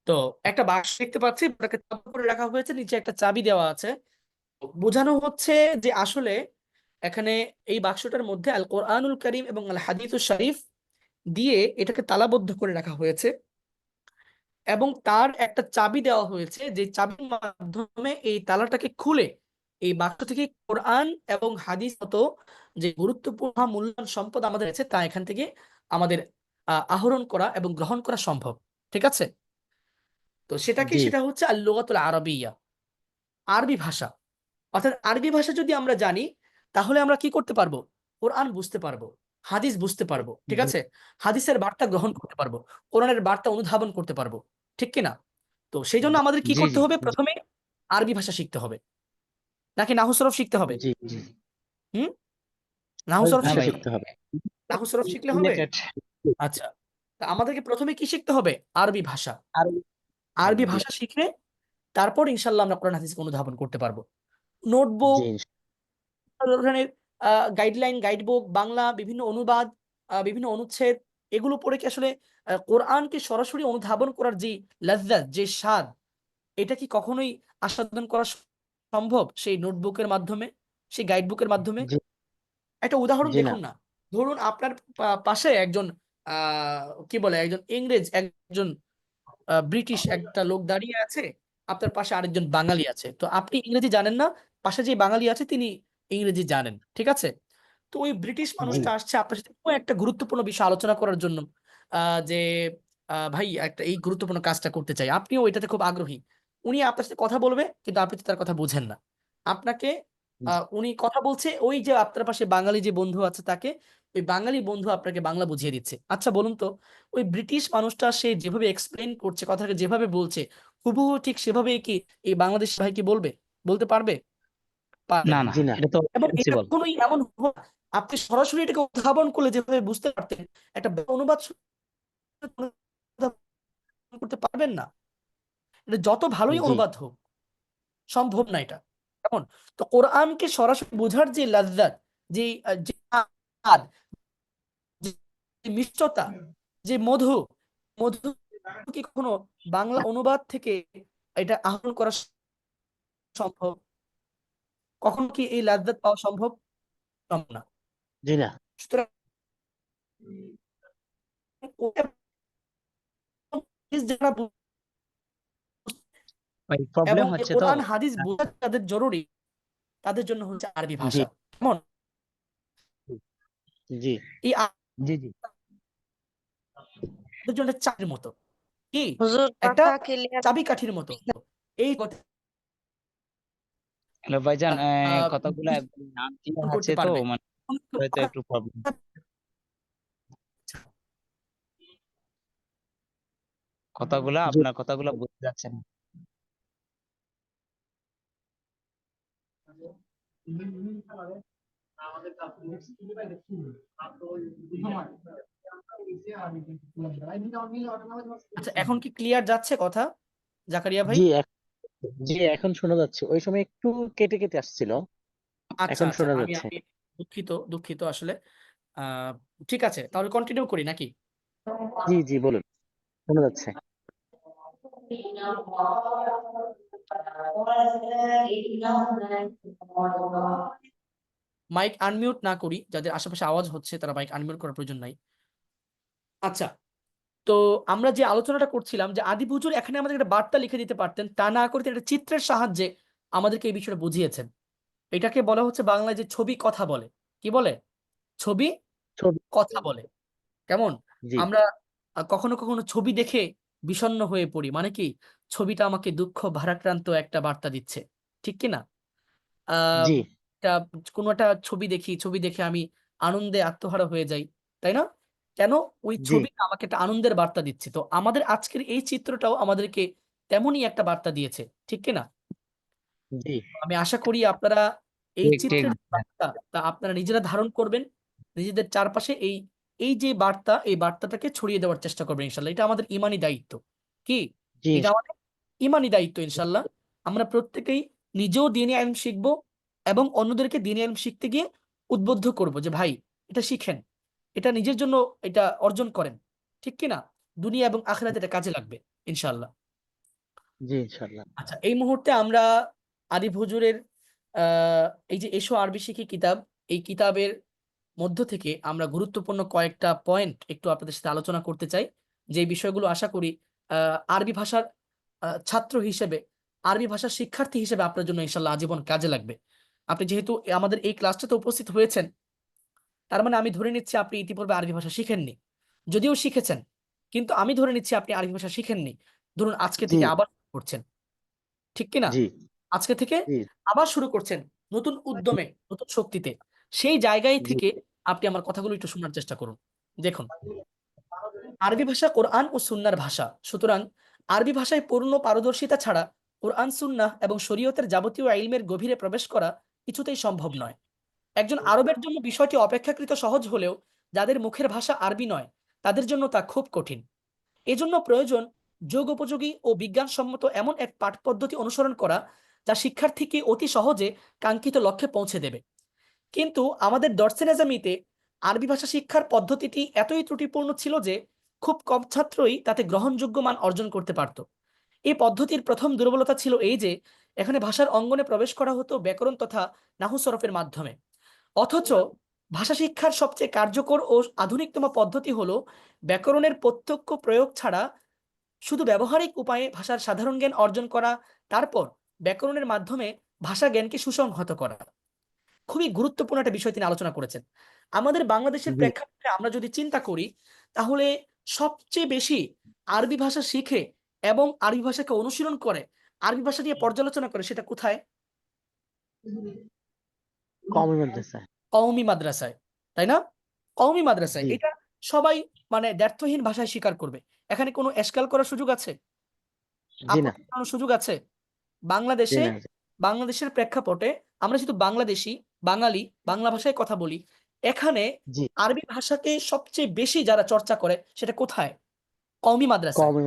তো একটা বাক্স দেখতে পাচ্ছি, ওটাকে চাবি করে রাখা হয়েছে, নিচে একটা চাবি দেওয়া আছে। বোঝানো হচ্ছে যে আসলে এখানে এই বাক্সটার মধ্যে আল কোরআনুল কারীম এবং আল হাদিসুশ শরীফ দিয়ে এটাকে তালাবদ্ধ করে রাখা হয়েছে এবং তার একটা চাবি দেওয়া হয়েছে, যে চাবির মাধ্যমে এই তালাটাকে খুলে এই বাক্স থেকে কোরআন এবং হাদিস মতো যে গুরুত্বপূর্ণ মূল্যবান সম্পদ আমাদের আছে তা এখান থেকে আমাদের আহরণ করা এবং গ্রহণ করা সম্ভব। ঠিক আছে? তো জি সেটা হচ্ছে আল লুগাতুল আরাবিয়া, আরবি ভাষা। অর্থাৎ আরবি ভাষা যদি আমরা জানি, তাহলে আমরা কি করতে পারবো? কোরআন বুঝতে পারবো, হাদিস বুঝতে পারবো। ঠিক জি আছে? হাদিসের বার্তা গ্রহণ করতে পারবো, কোরআনের বার্তা অনুধাবন করতে পারবো। ঠিক কিনা? তো সেই জন্য আমাদের কি জি করতে জি হবে? প্রথমে আরবি ভাষা শিখতে হবে, নাকি নাহু সরফ শিখতে হবে? জি জি হুম, নাহু আরবি সরফ হ্যাঁ ভাষা ভাই, শিখতে হবে, শিখতে হবে। নাহু সরফ শিখলে হবে। রিলেটেড। আচ্ছা, তা আমাদেরকে প্রথমে কি শিখতে হবে? আরবি ভাষা। আরবি, আরবি জি ভাষা শিখলে তারপর ইনশাল্লাহ আমরা কোরআন হাদিসকে অনুধাবন করতে পারবো। নোটবুক, জি ধরনের গাইডলাইন, গাইডবুক, বাংলা বিভিন্ন অনুবাদ, বিভিন্ন অনুচ্ছেদ, এগুলো পড়ে কি আসলে কোরআনকে সরাসরি অনুধাবন করার যে লাজ্জাত, যে স্বাদ, এটা কি কখনোই আস্বাদন করা সম্ভব সেই নোটবুকের মাধ্যমে, সেই গাইডবুকের মাধ্যমে? জি একটা উদাহরণ জি না। দেখুন না, ধরুন আপনার পাশে একজন কি বলে, একজন ইংরেজ, একজন ব্রিটিশ একটা লোক দাঁড়িয়ে আছে, আপনার পাশে আরেকজন বাঙালি আছে। তো আপনি ইংরেজি জানেন না, পাশে যে বাঙালি আছে তিনি ইংরেজি জানেন। ঠিক আছে? তো ওই ব্রিটিশ জি মানুষটা আসছে আপনার সাথে কোনো একটা গুরুত্বপূর্ণ বিষয় আলোচনা করার জন্য, যে ভাই একটা এই গুরুত্বপূর্ণ কাজটা করতে চাই, আপনিও এটাতে খুব আগ্রহী। উনি আপনার সাথে কথা বলবে, কিন্তু আপনি তো তার কথা বুঝেন না। আপনাকে উনি কথা বলছে, ওই যে আপনার পাশে বাঙালি যে বন্ধু আছে তাকে, ওই বাঙালি বন্ধু আপনাকে বাংলা বুঝিয়ে দিচ্ছে। আচ্ছা বলুন তো, ওই ব্রিটিশ মানুষটা সে যেভাবে এক্সপ্লেন করছে, কথাকে যেভাবে বলছে, হুবহু ঠিক সেভাবে কি এই বাংলাদেশ ভাই কি বলবে, বলতে পারবে? পারবে না না। না, জি না। এটা তো এবং এটা ইম্পসিবল। কখনোই এমন আপনি সরাসরি এটাকে উদ্ভাবন করলে যেভাবে বুঝতে পারতেন, একটা অনুবাদ অনুধাবন করতে পারবেন না। এটা যত ভালোই জি অনুবাদ হোক, সম্ভব না এটা। কেমন? তো কোরআনকে সরাসরি বোঝার যে লাজ্জাত, যে যে স্বাদ, যে মিষ্টতা, যে মধু, মধু কি কখনো বাংলা অনুবাদ থেকে এটা আহরণ করা সম্ভব? কখনো কি এই লাজ্জাত পাওয়া সম্ভব? কম না। জি না। সুতরাং ওটা যারা ভাই প্রবলেম এবং এই হচ্ছে তো। কোরআন হাদিস বোঝা যাদের জরুরি তাদের জন্য হচ্ছে আরবি জি ভাষা। কেমন? জি এই জি জি আমাদের জন্য চাবির মতো, কি হুজুর একটা কথা ক্লিয়ার চাবিকাঠির মতো। এই কথা হ্যালো ভাইজান, কথাগুলো বুঝতে একদম আনক্লিয়ার করতে আছে তো, পারবে। মানে হয়তো একটু প্রবলেম। জি আপনার কথাগুলো বুঝতে যাচ্ছে না। আচ্ছা, এখন কি ক্লিয়ার যাচ্ছে কথা জাকারিয়া ভাই? জি জি এখন শোনা যাচ্ছে, ওই সময় একটু কেটে কেটে আসছিল, আচ্ছা এখন আচ্ছা, শোনা আমি যাচ্ছে। আমি দুঃখিত দুঃখিত আসলে। ঠিক আছে, তাহলে কন্টিনিউ করি নাকি? জি জি বলুন, শোনা যাচ্ছে। মাইক আনমিউট না করি, যাদের আশেপাশে আওয়াজ হচ্ছে তারা মাইক আনমিউট করার প্রয়োজন নাই। আচ্ছা, তো আমরা যে আলোচনাটা করছিলাম যে আদি হুজুর এখানে আমাদের একটা বার্তা লিখে দিতে পারতেন, তা না করে তিনি একটা চিত্রের সাহায্যে আমাদেরকে এই বিষয়টা বুঝিয়েছেন। এটাকে বলা হচ্ছে বাংলায় যে ছবি কথা বলে। কি বলে? ছবি ছবি। কথা বলে। কেমন? জি আমরা কখনো কখনো ছবি দেখে বিষণ্ণ হয়ে পড়ি, মানে কি ছবিটা আমাকে দুঃখ ভারাক্রান্ত একটা বার্তা দিচ্ছে, ঠিক কি না? আহ জি একটা কোনো একটা ছবি দেখি, ছবি দেখে আমি আনন্দে আত্মহারা হয়ে যাই, তাই না? কেন? ওই জি ছবিটা আমাকে একটা আনন্দের বার্তা দিচ্ছে। তো আমাদের আজকের এই চিত্রটাও আমাদেরকে তেমনই একটা বার্তা দিয়েছে, ঠিক কি না? জি আমি আশা করি আপনারা এই ঠিক ঠিক। চিত্রের যে বার্তা তা আপনারা নিজেরা ধারণ করবেন, নিজেদের চারপাশে এই এই যে বার্তা, এই বার্তাটাকে ছড়িয়ে দেওয়ার চেষ্টা করবেন ইনশাল্লাহ। এটা আমাদের ইমানি দায়িত্ব। কি? জি এটা আমাদের ইমানি দায়িত্ব ইনশাল্লাহ। আমরা প্রত্যেকেই নিজেও দ্বীনি ইলম শিখবো এবং অন্যদেরকে দ্বীনি ইলম শিখতে গিয়ে উদ্বুদ্ধ করব যে ভাই এটা শিখেন, এটা নিজের জন্য এটা অর্জন করেন, ঠিক কি না? দুনিয়া এবং আখিরাতে এটা কাজে লাগবে ইনশাল্লাহ। জি ইনশাল্লাহ। আচ্ছা, এই মুহূর্তে আমরা আরিফ হুজুরের এই যে এসো আরবি শিখি কিতাব, এই কিতাবের মধ্য থেকে আমরা গুরুত্বপূর্ণ কয়েকটা পয়েন্ট একটু আপনাদের সাথে আলোচনা করতে চাই, যে বিষয়গুলো আশা করি আরবি ভাষার ছাত্র হিসেবে, আরবি ভাষার শিক্ষার্থী হিসেবে আপনার জন্য ইনশাল্লাহ আজীবন কাজে লাগবে। আপনি যেহেতু আমাদের এই ক্লাসটাতে উপস্থিত হয়েছেন, তার মানে আমি ধরে নিচ্ছি আপনি ইতিপূর্বে আরবি ভাষা শিখেননি। যদিও শিখেছেন, কিন্তু আমি ধরে নিচ্ছি আপনি আরবি ভাষা শিখেননি। ধরুন আজকে জি থেকে আবার করছেন, ঠিক কি না? জি আজকে থেকে জি আবার শুরু করছেন নতুন উদ্যমে, নতুন শক্তিতে। সেই জায়গায় জি থেকে আপনি আমার কথাগুলো একটু শোনার চেষ্টা করুন। দেখুন, আরবি ভাষা কোরআন ও সুন্নাহর ভাষা। সুতরাং আরবি ভাষায় পূর্ণ পারদর্শিতা ছাড়া কোরআন সুন্নাহ এবং শরীয়তের যাবতীয় ইলমের গভীরে প্রবেশ করা কিছুতেই সম্ভব নয়। একজন আরবের জন্য বিষয়টি অপেক্ষাকৃত সহজ হলেও যাদের মুখের ভাষা আরবি নয় তাদের জন্য তা খুব কঠিন। এজন্য প্রয়োজন যোগ উপযোগী ও বিজ্ঞানসম্মত এমন এক পাঠ পদ্ধতি অনুসরণ করা যা শিক্ষার্থীকে অতি সহজে কাঙ্ক্ষিত লক্ষ্যে পৌঁছে দেবে। কিন্তু আমাদের দর্শে নেজামিতে আরবি ভাষা শিক্ষার পদ্ধতিটি এতই ত্রুটিপূর্ণ ছিল যে খুব কম ছাত্রই তাতে গ্রহণযোগ্য মান অর্জন করতে পারত। এই পদ্ধতির প্রথম দুর্বলতা ছিল এই যে এখানে ভাষার অঙ্গনে প্রবেশ করা হতো ব্যাকরণ তথা নাহু সরফের মাধ্যমে। অথচ ভাষা শিক্ষার সবচেয়ে কার্যকর ও আধুনিকতম পদ্ধতি হলো ব্যাকরণের প্রত্যক্ষ প্রয়োগ ছাড়া শুধু ব্যবহারিক উপায়ে ভাষার সাধারণ জ্ঞান অর্জন করা, তারপর ব্যাকরণের মাধ্যমে ভাষা জ্ঞানকে সুসংহত করা। খুবই গুরুত্বপূর্ণ একটা বিষয় তিনি আলোচনা করেছেন। আমাদের বাংলাদেশের জি প্রেক্ষাপটে আমরা যদি চিন্তা করি, তাহলে সবচেয়ে বেশি আরবি ভাষা শিখে এবং আরবি ভাষাকে অনুশীলন করে, আরবি ভাষা নিয়ে পর্যালোচনা করে, সেটা কোথায়? কমই মাদ্রাসা। কওমি মাদ্রাসায়, তাই না? কওমি মাদ্রাসায় জি এটা সবাই মানে দ্ব্যর্থহীন ভাষায় স্বীকার করবে। এখানে কোনো এশকাল করার সুযোগ আছে? জি না আপত্তি জানানোর সুযোগ আছে? জি বাংলাদেশে, না বাংলাদেশের প্রেক্ষাপটে আমরা যেহেতু বাংলাদেশি, বাঙালি, বাংলা ভাষায় কথা বলি, এখানে জি আরবি ভাষাকে সবচেয়ে বেশি যারা চর্চা করে সেটা কোথায়? কওমি মাদ্রাসায়। কমই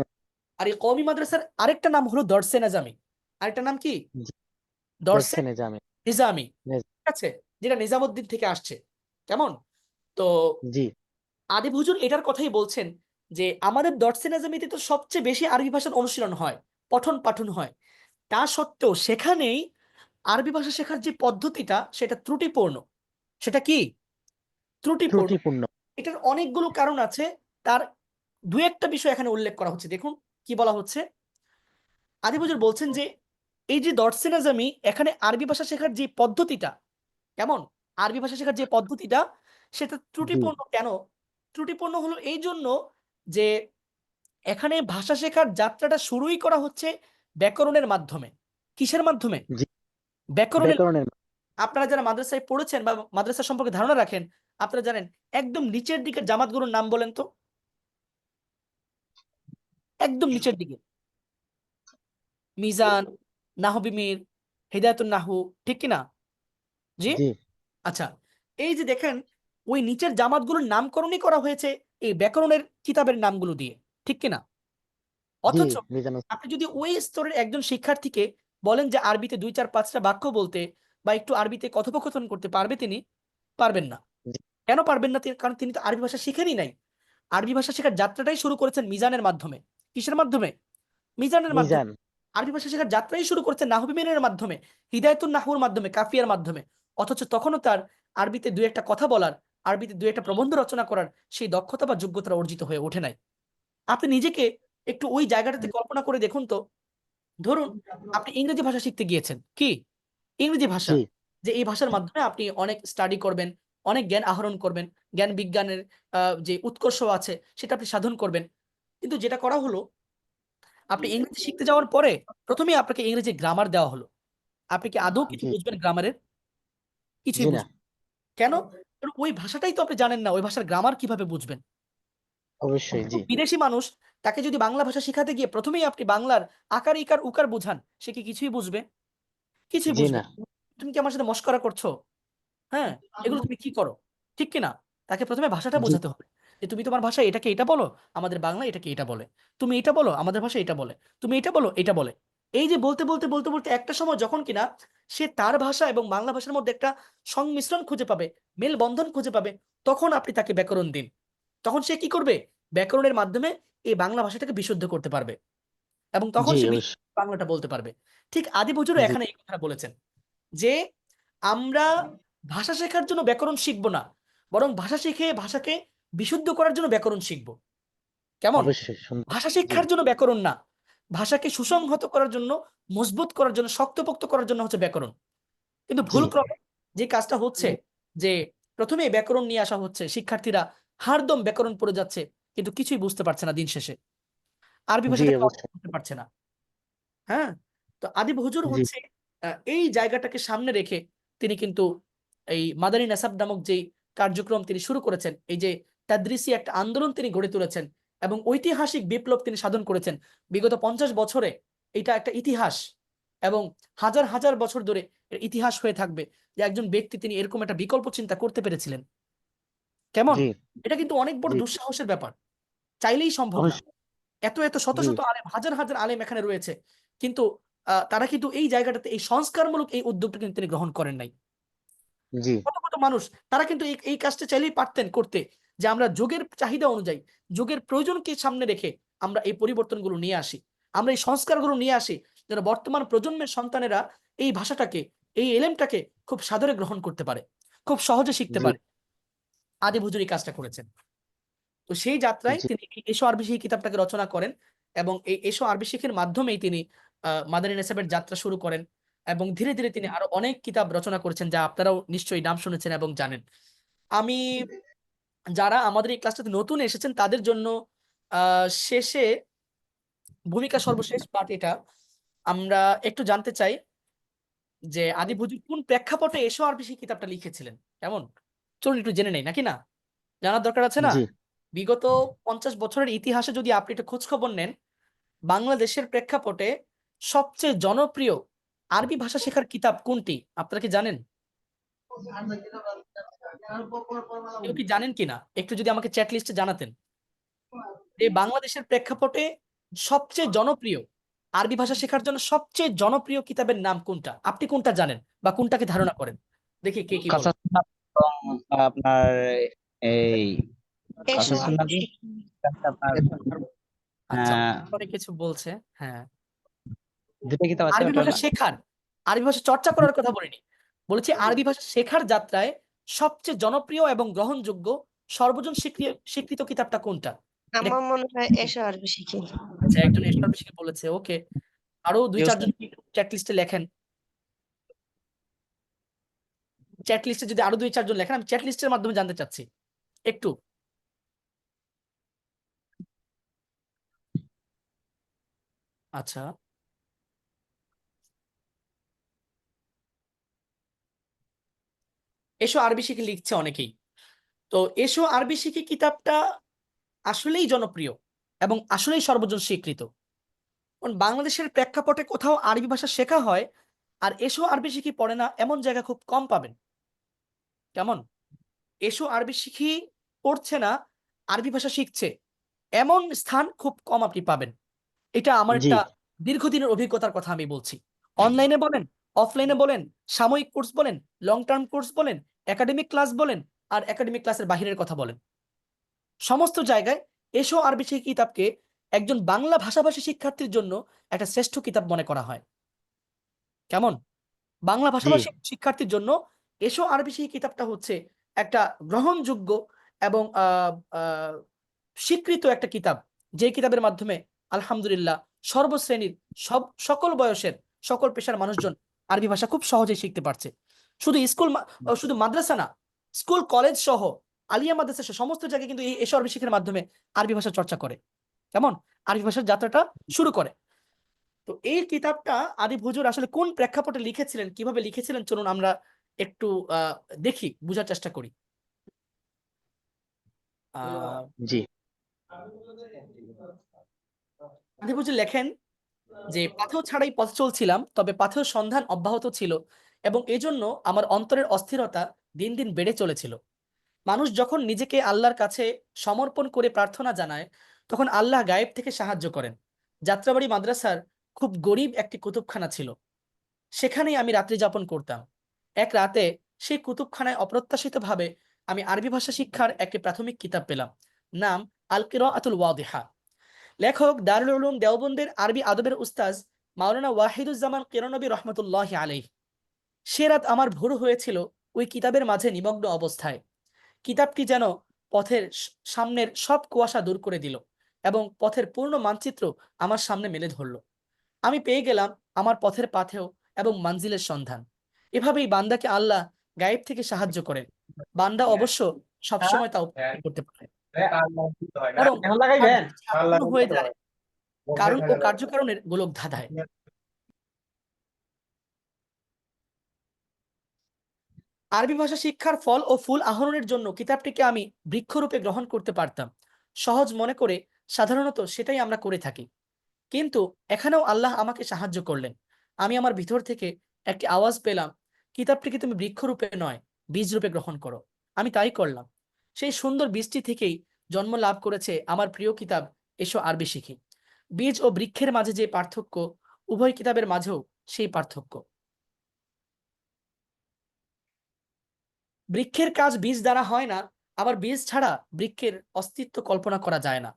আর এই কওমি মাদ্রাসার আরেকটা নাম হলো দর্সে নেজামি। আরেকটা নাম কি? জি দর্সে দর্শে নিজামে। নিজামি, ঠিক আছে? যেটা নিজামুদ্দিন থেকে আসছে। কেমন? তো জি আদিব হুজুর এটার কথাই বলছেন যে আমাদের দর্সে নেজামিতে তো সবচেয়ে বেশি আরবি ভাষার অনুশীলন হয়, পঠন পাঠন হয়। তা সত্ত্বেও সেখানেই আরবি ভাষা শেখার যে পদ্ধতিটা সেটা ত্রুটিপূর্ণ। সেটা কি? ত্রুটিপূর্ণ। ত্রুটিপূর্ণ। এটার অনেকগুলো কারণ আছে, তার দু একটা বিষয় এখানে উল্লেখ করা হচ্ছে। দেখুন কি বলা হচ্ছে। আদিব হুজুর বলছেন যে এই যে দর্সে নাজামি, এখানে আরবি ভাষা শেখার যে পদ্ধতিটা, কেমন আরবি ভাষা শেখার যে পদ্ধতিটা, সেটা জি ত্রুটিপূর্ণ। কেন ত্রুটিপূর্ণ হলো? এই জন্য যে এখানে ভাষা শেখার যাত্রাটা শুরুই করা হচ্ছে ব্যাকরণের মাধ্যমে। কিসের মাধ্যমে? জি ব্যাকরণের। ব্যাকরণের। আপনারা যারা মাদ্রাসায় পড়েছেন বা মাদ্রাসা সম্পর্কে ধারণা রাখেন, আপনারা জানেন একদম নিচের দিকের জামাতগুলোর নাম বলেন তো, একদম নিচের দিকে। মিজান, নাহবি মির, হিদায়াতুন নাহু, ঠিক কিনা? জি। জি আচ্ছা, এই যে দেখেন ওই নিচের জামাতগুলোর নামকরণই করা হয়েছে এই ব্যাকরণের কিতাবের নামগুলো দিয়ে, ঠিক কিনা? জি অথচ মিজান আপনি যদি ওই স্তরের একজন শিক্ষার্থীকে বলেন যে আরবিতে 2 4 5টা বাক্য বলতে বা একটু আরবিতে কথোপকথন করতে পারবে, তিনি পারবেন না। জি কেন পারবেন না? কারণ তিনি তো আরবি ভাষা শিখেনই নাই। আরবি ভাষা শেখার যাত্রাটাই শুরু করেছেন মিজানের মাধ্যমে। কিসের মাধ্যমে? মিজানের মাধ্যমে। মিজান। আরবি ভাষা শেখার যাত্রাই শুরু করেছেন নাহবি মিনের মাধ্যমে, হিদায়াতুন নাহুর মাধ্যমে, কাফিয়ার মাধ্যমে। অথচ তখনও তার আরবিতে 2 একটা কথা বলার, আরবিতে 2 একটা প্রবন্ধ রচনা করার সেই দক্ষতা বা যোগ্যতা অর্জিত হয়ে ওঠে নাই। আপনি নিজেকে একটু ওই জায়গাটাতে কল্পনা করে দেখুন তো। ধরুন আপনি ইংরেজি ভাষা শিখতে গিয়েছেন, কি ইংরেজি ভাষা, জি যে এই ভাষার মাধ্যমে আপনি অনেক স্টাডি করবেন, অনেক জ্ঞান আহরণ করবেন, জ্ঞান বিজ্ঞানের যে উৎকর্ষ আছে সেটা আপনি সাধন করবেন। কিন্তু যেটা করা হলো, আপনি ইংরেজি শিখতে যাওয়ার পরে প্রথমেই আপনাকে ইংরেজি গ্রামার দেওয়া হলো। আপনি কি আদৌ কিছু জি বুঝবেন গ্রামারের? কিছুই জি না বুঝবেন। কেন? কারণ ওই ভাষাটাই তো আপনি জানেন না, ওই ভাষার গ্রামার কিভাবে বুঝবেন? অবশ্যই। জি বিদেশি মানুষ, তাকে যদি বাংলা ভাষা শেখাতে গিয়ে প্রথমেই আপনি বাংলার আকার ইকার উকার বুঝান, সে কি কিছুই বুঝবে? কিছুই জি বুঝবে না না। তুমি কি আমার সাথে মশকরা করছো? হ্যাঁ, এগুলো তুমি কি করো? ঠিক কিনা? তাকে প্রথমে ভাষাটা জি বোঝাতে হবে যে তুমি তোমার ভাষায় এটাকে এটা বলো, আমাদের বাংলা এটাকে এটা বলে। তুমি এটা বলো, আমাদের ভাষায় এটা বলে। তুমি এটা বলো, এটা বলে। এই যে বলতে বলতে বলতে বলতে একটা সময় যখন কিনা সে তার ভাষা এবং বাংলা ভাষার মধ্যে একটা সংমিশ্রণ খুঁজে পাবে, মেলবন্ধন খুঁজে পাবে, তখন আপনি তাকে ব্যাকরণ দিন। তখন সে কি করবে? ব্যাকরণের মাধ্যমে এই বাংলা ভাষাটাকে বিশুদ্ধ করতে পারবে এবং তখন জি সে অবশ্যই। বাংলাটা বলতে পারবে। ঠিক আদিব হুজুরও জি এখানে এই কথা বলেছেন যে আমরা ভাষা শেখার জন্য ব্যাকরণ শিখবো না, বরং ভাষা শিখে ভাষাকে বিশুদ্ধ করার জন্য ব্যাকরণ শিখবো। কেমন? অবশ্যই সুন্দর। ভাষা জি শিক্ষার জন্য ব্যাকরণ না, ভাষাকে সুসংহত করার জন্য, মজবুত করার জন্য, শক্তপোক্ত করার জন্য হচ্ছে ব্যাকরণ। কিন্তু জি ভুল ক্রমে যে কাজটা হচ্ছে, যে প্রথমে ব্যাকরণ নিয়ে আসা হচ্ছে, শিক্ষার্থীরা হারদম ব্যাকরণ পড়ে যাচ্ছে, কিন্তু কিছুই বুঝতে পারছে না দিন শেষে, আরবি জি ভাষাটাকে অবশ্যই। অর্জন করতে পারছে না। হ্যাঁ, তো আদিব হুজুর জি হচ্ছে এই জায়গাটাকে সামনে রেখে তিনি কিন্তু এই মাদানী নাসাব নামক যে কার্যক্রম তিনি শুরু করেছেন, এই যে তাদরিসি একটা আন্দোলন তিনি গড়ে তুলেছেন এবং ঐতিহাসিক বিপ্লব তিনি সাধন করেছেন। বিগত 50 বছরে এটা একটা ইতিহাস এবং হাজার হাজার বছর ধরে এর ইতিহাস হয়ে থাকবে যে একজন ব্যক্তি তিনি এরকম একটা বিকল্প চিন্তা করতে পেরেছিলেন। কেমন? জি এটা কিন্তু অনেক বড় জি দুঃসাহসের ব্যাপার, চাইলেই সম্ভব না। অবশ্যই। এত এত শত জি শত আলেম, হাজার হাজার আলেম এখানে রয়েছে, কিন্তু তারা কিন্তু এই জায়গাটাতে এই সংস্কারমূলক এই উদ্যোগটা কিন্তু তিনি গ্রহণ করেন নাই। জি কত কত মানুষ, তারা কিন্তু এই এই কাজটা চাইলেই পারতেন করতে, যে আমরা যুগের চাহিদা অনুযায়ী, যুগের প্রয়োজনকে সামনে রেখে আমরা এই পরিবর্তনগুলো নিয়ে আসি, আমরা এই সংস্কারগুলো নিয়ে আসি, যেন বর্তমান প্রজন্মের সন্তানেরা এই ভাষাটাকে, এই এলেমটাকে খুব সাদরে গ্রহণ করতে পারে, খুব সহজে শিখতে জি পারে। আদিব হুজুর এই কাজটা করেছেন। তো সেই যাত্রায় জি তিনি এই এসো আরবি শিখ কিতাবটাকে রচনা করেন এবং এই এসো আরবি শিখের মাধ্যমেই তিনি মাদানী নেসাবের যাত্রা শুরু করেন এবং ধীরে ধীরে তিনি আরো অনেক কিতাব রচনা করেছেন, যা আপনারাও নিশ্চয়ই নাম শুনেছেন এবং জানেন। আমি, যারা আমাদের এই ক্লাসটাতে নতুন এসেছেন তাদের জন্য শেষে ভূমিকা সর্বশেষ পার্ট এটা, আমরা একটু জানতে চাই যে আদিব হুজুর কোন প্রেক্ষাপটে এসো আরবি শিখ কিতাবটা লিখেছিলেন। কেমন? চলুন একটু জেনে নেই, নাকি না? জানার দরকার আছে না? জি বিগত 50 বছরের ইতিহাসে যদি আপনি একটা খোঁজ খবর নেন, বাংলাদেশের প্রেক্ষাপটে সবচেয়ে জনপ্রিয় আরবি ভাষা শেখার কিতাব কোনটি আপনারা কি জানেন? কেউ কি জানেন কিনা একটু যদি আমাকে চ্যাট লিস্টে জানাতেন যে বাংলাদেশের প্রেক্ষাপটে সবচেয়ে জনপ্রিয় আরবি ভাষা শেখার জন্য সবচেয়ে জনপ্রিয় কিতাবের নাম কোনটা, আপনি কোনটা জানেন বা কোনটাকে ধারণা করেন? দেখি কে কি বলে। কাঁচা সুন্নাত এবং আপনার এই এসো কাঁচা আরবি সুন্নাত শিখ। আপনার আচ্ছা, আহ অনেক কিছু বলছে। হ্যাঁ, দুটো কিতাব আছে আরবি ওটা ভাষা শেখার, আরবি ভাষা চর্চা করার কথা বলিনি, বলেছি আরবি ভাষা শেখার যাত্রায় সবচেয়ে জনপ্রিয় এবং গ্রহণযোগ্য সর্বজন স্বীকৃত কিতাবটা কোনটা? এটা আমার মনে হয় এসো আরবি শিখি। আচ্ছা, একজন এশার বেশিকে বলেছে। ওকে, আরো দুই জি চারজন ওস্তাদ। চ্যাট লিস্টে লেখেন। চ্যাট লিস্টে যদি আরো দুই চারজন লেখেন, আমি চ্যাট লিস্টের মাধ্যমে জানতে চাচ্ছি একটু। আচ্ছা, এসো আরবি শিখে লিখছে অনেকেই। তো এসো আরবি শিখে কিতাবটা আসলেই জনপ্রিয় এবং আসলেই সর্বজন স্বীকৃত। কারণ বাংলাদেশের প্রেক্ষাপটে কোথাও আরবি ভাষা শেখা হয় আর এসো আরবি শিখি পড়ে না, এমন জায়গা খুব কম পাবেন। কেমন? এসো আরবি শিখি পড়ছে না, আরবি ভাষা শিখছে, এমন স্থান খুব কম আপনি পাবেন। এটা আমার জি একটা দীর্ঘদিনের অভিজ্ঞতার কথা আমি বলছি। অনলাইনে বলেন, অফলাইনে বলেন, সাময়িক কোর্স বলেন, লং টার্ম কোর্স বলেন, একাডেমিক ক্লাস বলেন, আর একাডেমিক ক্লাসের বাহিরের কথা বলেন, সমস্ত জায়গায় এসো আরবি শিখি কিতাবকে একজন বাংলা ভাষাভাষী শিক্ষার্থীর জন্য একটা শ্রেষ্ঠ কিতাব মনে করা হয়। কেমন? বাংলা জি ভাষাভাষী শিক্ষার্থীর জন্য এসো আরবি শিখি কিতাবটা হচ্ছে একটা গ্রহণযোগ্য এবং স্বীকৃত একটা কিতাব, যে কিতাবের মাধ্যমে আলহামদুলিল্লাহ সর্বশ্রেণীর সকল বয়সের সকল পেশার মানুষজন আরবি ভাষা খুব সহজেই শিখতে পারছে। শুধু শুধু মাদ্রাসা না, স্কুল কলেজ সহ আলিয়া মাদ্রাসা সহ সমস্ত জায়গায় কিন্তু এই এসো আরবি শিখার মাধ্যমে আরবি ভাষা চর্চা করে। কেমন? আরবি ভাষার যাত্রাটা শুরু করে। তো এই কিতাবটা আদিব হুজুর আসলে কোন প্রেক্ষাপটে লিখেছিলেন, কিভাবে লিখেছিলেন, চলুন আমরা একটু দেখি, বুঝার চেষ্টা করি। জি আদিব হুজুর লেখেন যে পাথেয় ছাড়াই পথ চলছিলাম, তবে পাথেয় সন্ধান অব্যাহত ছিল এবং এজন্য আমার অন্তরের অস্থিরতা দিন দিন বেড়ে চলেছিল। মানুষ যখন নিজেকে আল্লাহর কাছে সমর্পণ করে প্রার্থনা জানায়, তখন আল্লাহ গায়েব থেকে সাহায্য করেন। যাত্রাবাড়ি মাদ্রাসার খুব গরিব একটি কুতুবখানা ছিল, সেখানেই আমি রাত্রি যাপন করতাম। এক রাতে সেই কুতুবখানায় অপ্রত্যাশিতভাবে আমি আরবি ভাষা শিক্ষার একটি প্রাথমিক কিতাব পেলাম, নাম আল কিরাআতুল ওয়াদিহা। লেখক দারুল উলুম দেওবন্দের আরবি আদবের উস্তাজ মাওলানা ওয়াহিদুজ্জামান কিরণবী রহমতুল্লাহ আলাইহ। সে রাত আমার ভোর হয়েছিল ওই কিতাবের মাঝে নিমগ্ন অবস্থায়। কিতাবটি যেন পথের সামনের সব কুয়াশা দূর করে দিল এবং পথের পূর্ণ মানচিত্র আমার সামনে মেলে ধরল। আমি পেয়ে গেলাম আমার পথের পাথেও এবং মানজিলের সন্ধান। এভাবেই বান্দাকে আল্লাহ গায়েব থেকে সাহায্য করেন। বান্দা অবশ্য সবসময় তা উপলব্ধি করতে পারে, বরং তার দিকে ঝাঁকুনি হয়ে যায় কারণ ও কার্যকারণের গোলক ধাঁধায়। আরবি ভাষা শিক্ষার ফল ও ফুল আহরণের জন্য কিতাবটিকে আমি বৃক্ষরূপে গ্রহণ করতে পারতাম, সহজ মনে করে সাধারণত সেটাই আমরা করে থাকি। কিন্তু এখানেও আল্লাহ আমাকে সাহায্য করলেন। আমি আমার ভিতর থেকে একটি আওয়াজ পেলাম, কিতাবটিকে তুমি বৃক্ষরূপে নয় বীজ রূপে গ্রহণ করো। আমি তাই করলাম। সেই সুন্দর বীজটি থেকেই জন্ম লাভ করেছে আমার প্রিয় কিতাব এসো আরবি শিখি। বীজ ও বৃক্ষের মাঝে যে পার্থক্য, উভয় কিতাবের মাঝেও সেই পার্থক্য। বৃক্ষের কাজ বীজ দ্বারা হয় না, আবার বীজ ছাড়া বৃক্ষের অস্তিত্ব কল্পনা করা যায় না।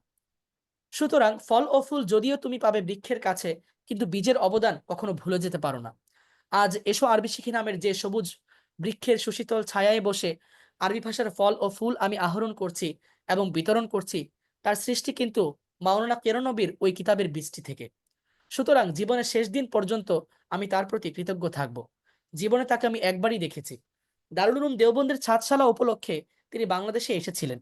সুতরাং ফল ও ফুল যদিও তুমি পাবে বৃক্ষের কাছে, কিন্তু বীজের অবদান কখনো ভুলে যেতে পারো না। আজ এসো আরবি শিখি নামের যে সবুজ বৃক্ষের সুশীতল ছায়ায় বসে আরবি ভাষার ফল ও ফুল আমি আহরণ করছি এবং বিতরণ করছি, তার সৃষ্টি কিন্তু মাওলানা কেরনবীর ওই কিতাবের বীজটি থেকে। সুতরাং জীবনের শেষ দিন পর্যন্ত আমি তার প্রতি কৃতজ্ঞ থাকব। জীবনে তাকে আমি একবারই দেখেছি। দারুল উলুম দেওবন্দের ছাদশালা উপলক্ষে তিনি বাংলাদেশে এসেছিলেন।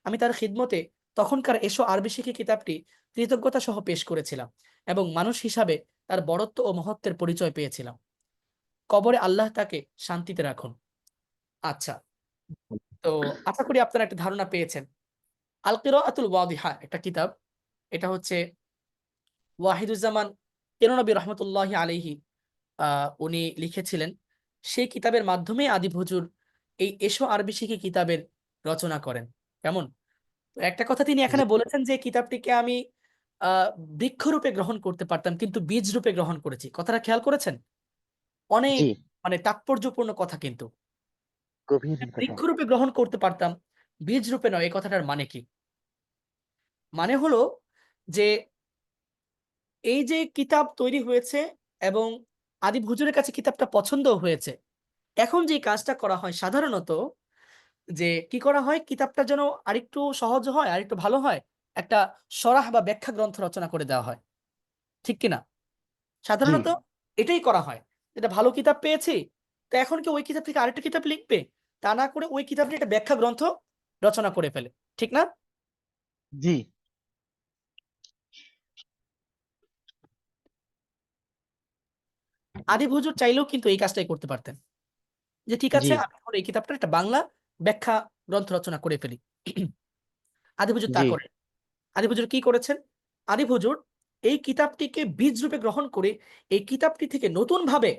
আমি তার খিদমতে তখনকার এসো আরবি শিখি কিতাবটি কৃতজ্ঞতা সহ পেশ করেছিলাম এবং মানুষ হিসাবে তার বড়ত্ব ও মহত্বের পরিচয় পেয়েছিলাম। কবরে আল্লাহ তাকে শান্তিতে রাখুন। আচ্ছা, তো আশা করি আপনারা একটা ধারণা পেয়েছেন। আল কিরাআতুল ওয়াদিহা একটা কিতাব, এটা হচ্ছে ওয়াহিদুজ্জামান কেরনবী রহমতুল্লাহ আলাইহি উনি লিখেছিলেন। সেই কিতাবের মাধ্যমে আদিব হুজুর এই এসো আরবি শিখি কিতাবের রচনা করেন। কেমন? তো একটা কথা তিনি জি এখানে বলেছেন যে কিতাবটিকে আমি আহ বৃক্ষরূপে গ্রহণ করতে পারতাম, কিন্তু বীজ রূপে গ্রহণ করেছি। কথাটা খেয়াল করেছেন? অনেক জি মানে তাৎপর্যপূর্ণ কথা কিন্তু। গভীর কথা। বৃক্ষরূপে গ্রহণ করতে পারতাম, বীজ রূপে নয়, এই কথাটার মানে কি? মানে হলো যে এই যে কিতাব তৈরি হয়েছে এবং আদিব হুজুরের কাছে কিতাবটা পছন্দ হয়েছে, এখন যে কাজটা করা হয় সাধারণত যে কি করা হয়, কিতাবটা যেন আরেকটু সহজ হয়, আরেকটু ভালো হয়, একটা সরাহ বা ব্যাখ্যা গ্রন্থ রচনা করে দেওয়া হয়, ঠিক কিনা? জি সাধারণত এটাই করা হয়, যেটা ভালো কিতাব পেয়েছি, তো এখন কি ওই কিতাব থেকে আরেকটা কিতাব লিখবে, তা না করে ওই কিতাব নিয়ে একটা ব্যাখ্যা গ্রন্থ রচনা করে ফেলে, ঠিক না? জি আদিব হুজুর চাইলেও কিন্তু এই কাজটাই করতে পারতেন, যে ঠিক জি আছে আমি এখন এই কিতাবটা একটা বাংলা ব্যাখ্যা গ্রন্থ রচনা করে ফেলি। আদিব হুজুর তা জি করে। আদিব হুজুর কি করেছেন? আদিব হুজুর এই কিতাবটিকে বীজ রূপে গ্রহণ করে এই কিতাবটি থেকে নতুন ভাবে,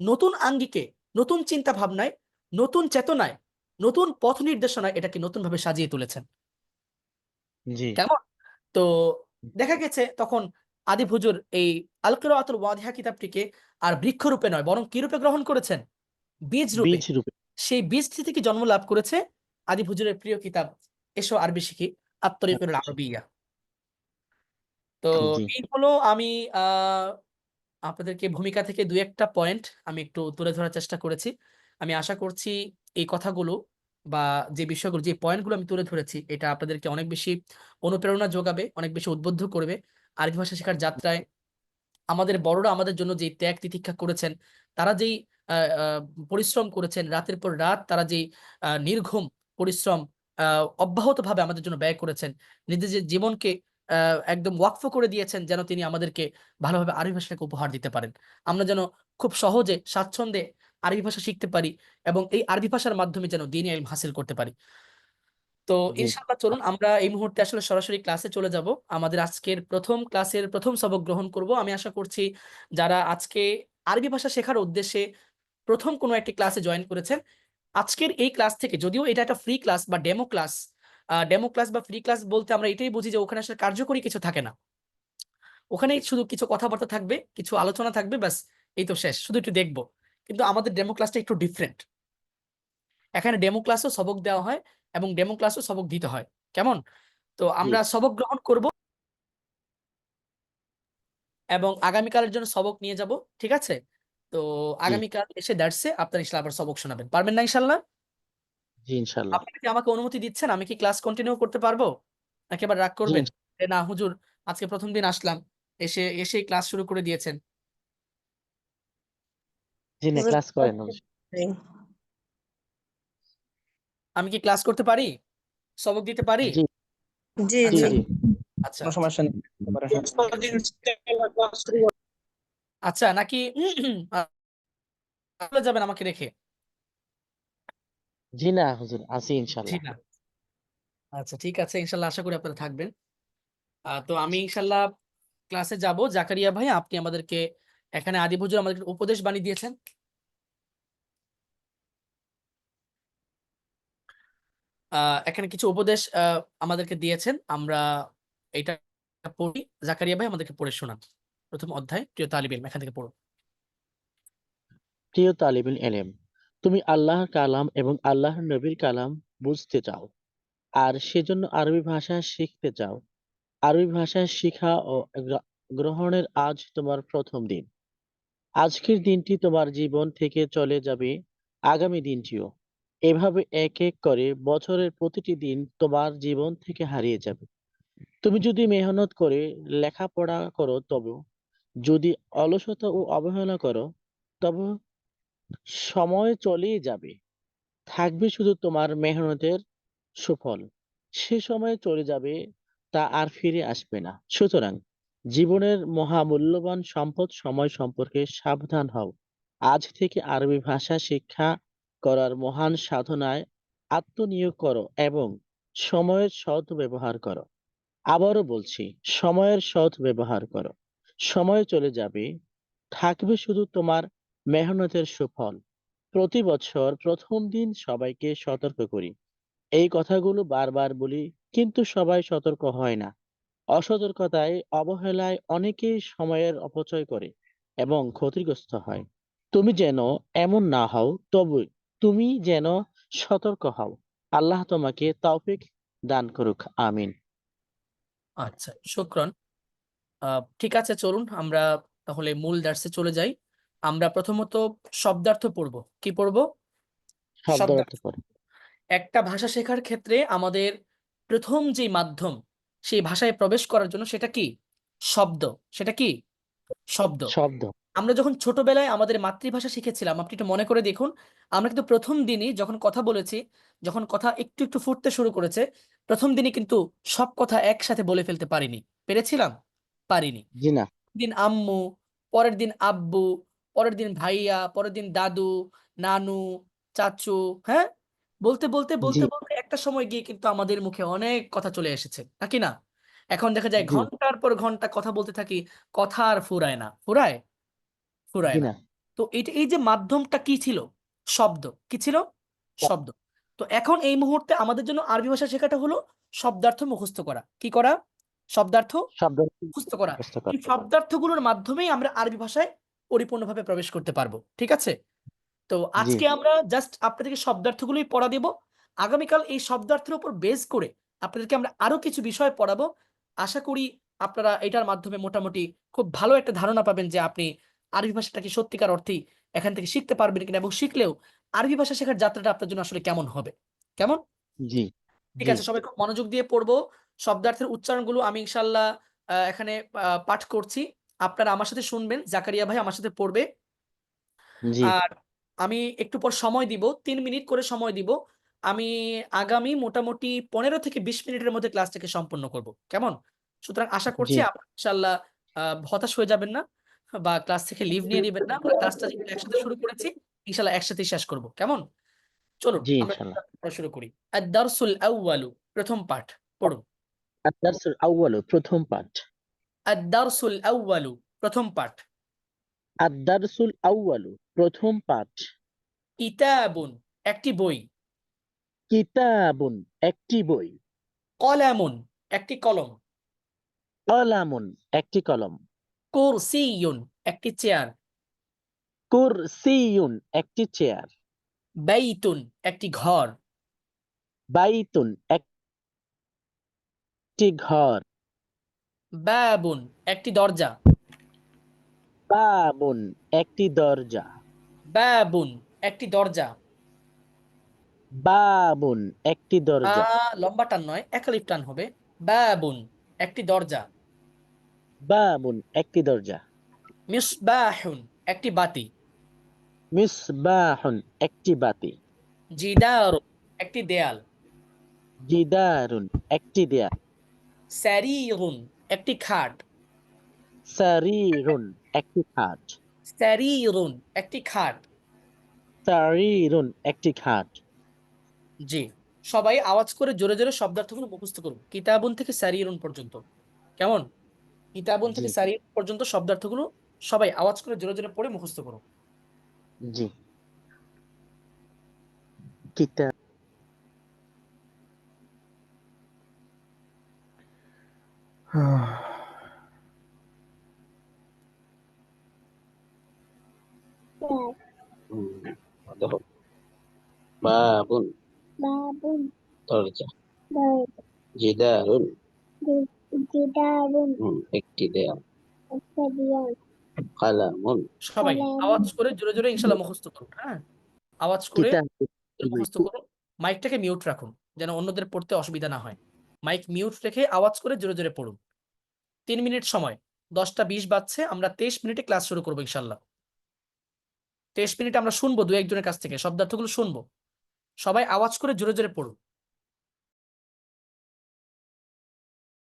নতুন আঙ্গিকে, নতুন চিন্তা ভাবনায়, নতুন চেতনায়, নতুন পথ নির্দেশনায় এটাকে নতুন ভাবে সাজিয়ে তুলেছেন। জি কেমন? তো দেখা গেছে তখন আদিব হুজুর এই আল কিরাআতুল ওয়াদিহা কিতাবটিকে আর বৃক্ষরূপে নয়, বরং কি রূপে গ্রহণ করেছেন? বীজ রূপে। বীজ রূপে। সেই বীজটি থেকে জন্ম লাভ করেছে আদিব হুজুরের প্রিয় কিতাব এসো আরবি শিখি, আত-তরিকুল আরবিয়্যা। তো জি এই হলো আমি আপনাদেরকে ভূমিকা থেকে দুই একটা পয়েন্ট আমি একটু তুলে ধরার চেষ্টা করেছি। আমি আশা করছি এই কথাগুলো বা যে বিষয়গুলো, যে পয়েন্টগুলো আমি তুলে ধরেছি, এটা আপনাদেরকে অনেক বেশি অনুপ্রেরণা যোগাবে, অনেক বেশি উদ্বুদ্ধ করবে আরবি ভাষা শেখার যাত্রায়। আমাদের বড়রা আমাদের জন্য যেই ত্যাগ তিতিক্ষা করেছেন, তারা যেই আহ, আহ, পরিশ্রম করেছেন, রাতের পর রাত তারা যেই নির্ঘুম পরিশ্রম অব্যাহতভাবে আমাদের জন্য ব্যয় করেছেন, নিজের জীবনকে একদম ওয়াকফ করে দিয়েছেন যেন তিনি আমাদেরকে ভালোভাবে আরবি ভাষাকে উপহার দিতে পারেন, আমরা যেন খুব সহজে স্বাচ্ছন্দ্যে আরবি ভাষা শিখতে পারি এবং এই আরবি ভাষার মাধ্যমে যেন দ্বীনি ইলম হাসিল করতে পারি। তো জি ইনশাআল্লাহ চলুন আমরা এই মুহূর্তে আসলে সরাসরি ক্লাসে চলে যাব। আমাদের আজকের প্রথম ক্লাসের প্রথম সবক গ্রহণ করব। আমি আশা করছি যারা আজকে আরবি ভাষা শেখার উদ্দেশ্যে প্রথম কোনো একটি ক্লাসে জয়েন করেছেন, আজকের এই ক্লাস থেকে, যদিও এটা একটা ফ্রি ক্লাস বা ডেমো ক্লাস বা ফ্রি ক্লাস বলতে আমরা এটাই বুঝি যে ওখানে আসলে কার্যকরী কিছু থাকে না, ওখানে শুধু কিছু কথাবার্তা থাকবে, কিছু আলোচনা থাকবে, ব্যাস এই তো শেষ, শুধু একটু দেখবো। কিন্তু আমাদের ডেমো ক্লাসটা একটু ডিফারেন্ট। এখানে ডেমো ক্লাসও সবক দেওয়া হয় এবং ডেমো ক্লাসও সবক দিতে হয়। কেমন? তো জি আমরা সবক গ্রহণ করব এবং আগামীকালের জন্য সবক নিয়ে যাব, ঠিক আছে? তো জি আগামীকাল এসে দার্সে আপনার ইনশাল্লাহ আবার সবক শোনাবেন, পারবেন না ইনশাল্লাহ? জি ইনশাল্লাহ। আপনি কি আমাকে অনুমতি দিচ্ছেন? আমি কি ক্লাস কন্টিনিউ করতে পারবো, নাকি আবার রাগ জি করবেন যে না হুজুর আজকে প্রথম দিন আসলাম, এসেই ক্লাস শুরু করে দিয়েছেন? জি না, হুজুর, ক্লাস করেন অবশ্যই। আমি কি ক্লাস করতে পারি, সবক দিতে পারি? জি জি জি জি আচ্ছা জি আচ্ছা কোনো আচ্ছা সমস্যা নেই, করতে পারেন, হ্যাঁ। আচ্ছা নাকি চলে যাবেন আমাকে রেখে? জি না হুজুর, আছি জি ইনশাল্লাহ। না, আচ্ছা ঠিক আছে, ইনশাল্লাহ আশা করি আপনারা থাকবেন। তো আমি ইনশাল্লাহ ক্লাসে যাব। জাকারিয়া ভাই আপনি আমাদেরকে, এখানে আদিব হুজুর আমাদেরকে উপদেশ বাণী দিয়েছেন, এখানে কিছু উপদেশ আমাদেরকে দিয়েছেন, আমরা এটা পড়ি। জাকারিয়া ভাই আমাদেরকে পড়ে শোনান প্রথম অধ্যায়, প্রিয় তালিব ইলম, এখান থেকে পড়ুন। প্রিয় তালিবুল ইলম, তুমি আল্লাহর কালাম এবং আল্লাহর নবীর কালাম বুঝতে চাও আর সেজন্য আরবি ভাষা শিখতে চাও। আরবি ভাষা শিখা ও গ্রহণের আজ তোমার প্রথম দিন। আজকের দিনটি তোমার জীবন থেকে চলে যাবে, আগামী দিনটিও। এভাবে এক এক করে বছরের প্রতিটি দিন তোমার জীবন থেকে হারিয়ে যাবে। তুমি যদি মেহনত করে লেখাপড়া করো তবে, যদি অলসতা ও অবহেলা করো তবে সময় চলেই যাবে। থাকবে শুধু তোমার মেহনতের সুফল। সে সময় চলে যাবে, তা আর ফিরে আসবে না। সুতরাং জীবনের মহামূল্যবান সম্পদ সময় সম্পর্কে সাবধান হও। আজ থেকে আরবি ভাষা শিক্ষা করার মহান সাধনায় আত্মনিয়োগ করো এবং সময়ের সৎ ব্যবহার করো। আবারও বলছি, সময়ের সৎ ব্যবহার করো। সময় চলে যাবে, থাকবে শুধু তোমার মেহনতের সুফল। প্রতি বছর প্রথম দিন সবাইকে সতর্ক করি। এই কথাগুলো বারবার বলি, কিন্তু সবাই সতর্ক হয় না। অসতর্কতায়, অবহেলায় অনেকেই সময়ের অপচয় করে এবং ক্ষতিগ্রস্ত হয়। তুমি যেন এমন না হও, তবে তুমি যেন সতর্ক হও। আল্লাহ তোমাকে তৌফিক দান করুক। আমিন। আচ্ছা শুক্রন। ঠিক আছে চলুন আমরা তাহলে মূল দার্সে চলে যাই। আমরা প্রথমত শব্দার্থ পড়ব। কি পড়ব? শব্দ অর্থ শব্দার্থ। করে। একটা ভাষা শেখার ক্ষেত্রে আমাদের প্রথম যে মাধ্যম সেই ভাষায় প্রবেশ করার জন্য সেটা কি? শব্দ। সেটা কি? শব্দ। শব্দ। আমরা যখন ছোটবেলায় আমাদের মাতৃভাষা শিখেছিলাম, আপনি একটু মনে করে দেখুন, আমরা কিন্তু প্রথম দিনই যখন কথা বলেছি, যখন কথা একটু একটু ফুটতে শুরু করেছে, প্রথম দিনই কিন্তু সব কথা একসাথে বলে ফেলতে পারিনি। পেরেছিলাম? পারিনি। জি না। দিন আম্মু, পরের দিন আব্বু, পরের দিন ভাইয়া, পরের দিন দাদু, নানু, চাচু, হ্যাঁ, বলতে বলতে জি বলতে বলতে একটা সময় গিয়ে কিন্তু আমাদের মুখে অনেক কথা চলে এসেছে, নাকি না? এখন দেখা যায় জি ঘন্টার পর ঘন্টা কথা বলতে থাকি, কথা আর ফুরায় না। ফুরায়? জি ফুরায় না। না। তো এটা, এই যে মাধ্যমটা কি ছিল? শব্দ। কি ছিল? শব্দ। তো এখন এই মুহূর্তে আমাদের জন্য আরবি ভাষা শেখাটা হলো শব্দার্থ মুখস্থ করা। কি করা? শব্দার্থ শব্দ মুখস্থ করা। মুখস্থ এই করা। শব্দার্থগুলোর মাধ্যমেই আমরা আরবি ভাষায় পরিপূর্ণভাবে প্রবেশ করতে পারবো। ঠিক আছে? তো জি আজকে আমরা জাস্ট আপনাদেরকে শব্দার্থগুলোই পড়া দেব। আগামীকাল এই শব্দার্থের উপর বেস করে আপনাদেরকে আমরা আরো কিছু বিষয় পড়াবো। আশা করি আপনারা এটার মাধ্যমে মোটামুটি খুব ভালো একটা ধারণা পাবেন যে আপনি আরবি ভাষাটাকে সত্যিকার অর্থেই এখান থেকে শিখতে পারবেন কিনা, এবং শিখলেও আরবি ভাষা শেখার যাত্রাটা আপনার জন্য আসলে কেমন হবে। কেমন? জি ঠিক জি আছে, সবাই খুব মনোযোগ দিয়ে পড়বো। শব্দার্থের উচ্চারণগুলো আমি ইনশাল্লাহ এখানে পাঠ করছি। আপনারা আমার সাথে শুনবেন, জাকারিয়া ভাই আমার সাথে পড়বে। জি আর আমি একটু পর সময় দিব, ৩ মিনিট করে সময় দিব। আমি আগামী মোটামুটি ১৫ থেকে ২০ মিনিটের মধ্যে ক্লাসটাকে সম্পন্ন করব। কেমন? সুতরাং আশা জি করছি আপনারা ইনশাল্লাহ হতাশ হয়ে যাবেন না, বা ক্লাস থেকে লিভ নিয়ে নিবেন না। আমরা ক্লাসটা যেহেতু একসাথে শুরু করেছি, ইনশাল্লাহ একসাথেই শেষ করব। কেমন? চলুন জি আমরা ইনশাল্লাহ। পড়া শুরু করি। আদ-দারসুল আউয়ালু, প্রথম পাঠ পড়ুন। আদ-দারসুল আউয়ালু, প্রথম পাঠ। আদ-দারসুল আউয়ালু, প্রথম পাঠ। আদ-দারসুল আউয়ালু, প্রথম পাঠ। কিতাবুন, একটি বই। কিতাবুন, একটি বই। কলামুন, একটি কলম। কলামুন, একটি কলম। কুরসিয়ুন, একটি চেয়ার। কুরসিয়ুন, একটি চেয়ার। বাইতুন, একটি ঘর। বাইতুন, একটি ঘর। বাবুন, একটি দরজা। বাবুন, একটি দরজা। বাবুন, একটি দরজা। বাবুন, একটি বা দরজা। লম্বা টান নয়, একালিফ টান হবে। বাবুন, একটি দরজা। বাবুন, একটি দরজা। মিসবাহুন, একটি বাতি। মিসবাহুন, একটি বাতি। জিদারুন, একটি দেয়াল। জিদারুন, একটি দেয়াল। সারিরুন, একটি খাট। সারিরুন, একটি খাট। সারিরুন, একটি খাট। সারিরুন, একটি খাট। জি, সবাই আওয়াজ করে জোরে জোরে শব্দার্থগুলো মুখস্থ করুন, কিতাবুন থেকে সারিরুন পর্যন্ত। কেমন? কিতাবুন জি থেকে সারিরুন পর্যন্ত শব্দার্থগুলো সবাই আওয়াজ করে জোরে জোরে পড়ে মুখস্থ করুন। জি। কিতাব। বাবুন, বাবুন, দরজা। দরজা। জিদারুন, জিদারুন, একটি দেয়াল। একটা দেয়াল। কালামুন, সবাই আওয়াজ করে জোরে জোরে ইনশাল্লাহ মুখস্থ করুন। হ্যাঁ, আওয়াজ করে কিতাব। মুখস্থ করুন। মাইকটাকে মিউট রাখুন যেন অন্যদের পড়তে অসুবিধা না হয়। মাইক মিউট রেখে আওয়াজ করে জোরে জোরে পড়ুন। ৩ মিনিট সময়, 10টা 20 বাজছে, আমরা 23 মিনিটে ক্লাস শুরু করবো ইনশাল্লাহ। 23 মিনিট আমরা শুনবো দু একজনের কাছ থেকে শব্দার্থগুলো শুনবো। সবাই আওয়াজ করে জোরে জোরে পড়ুন।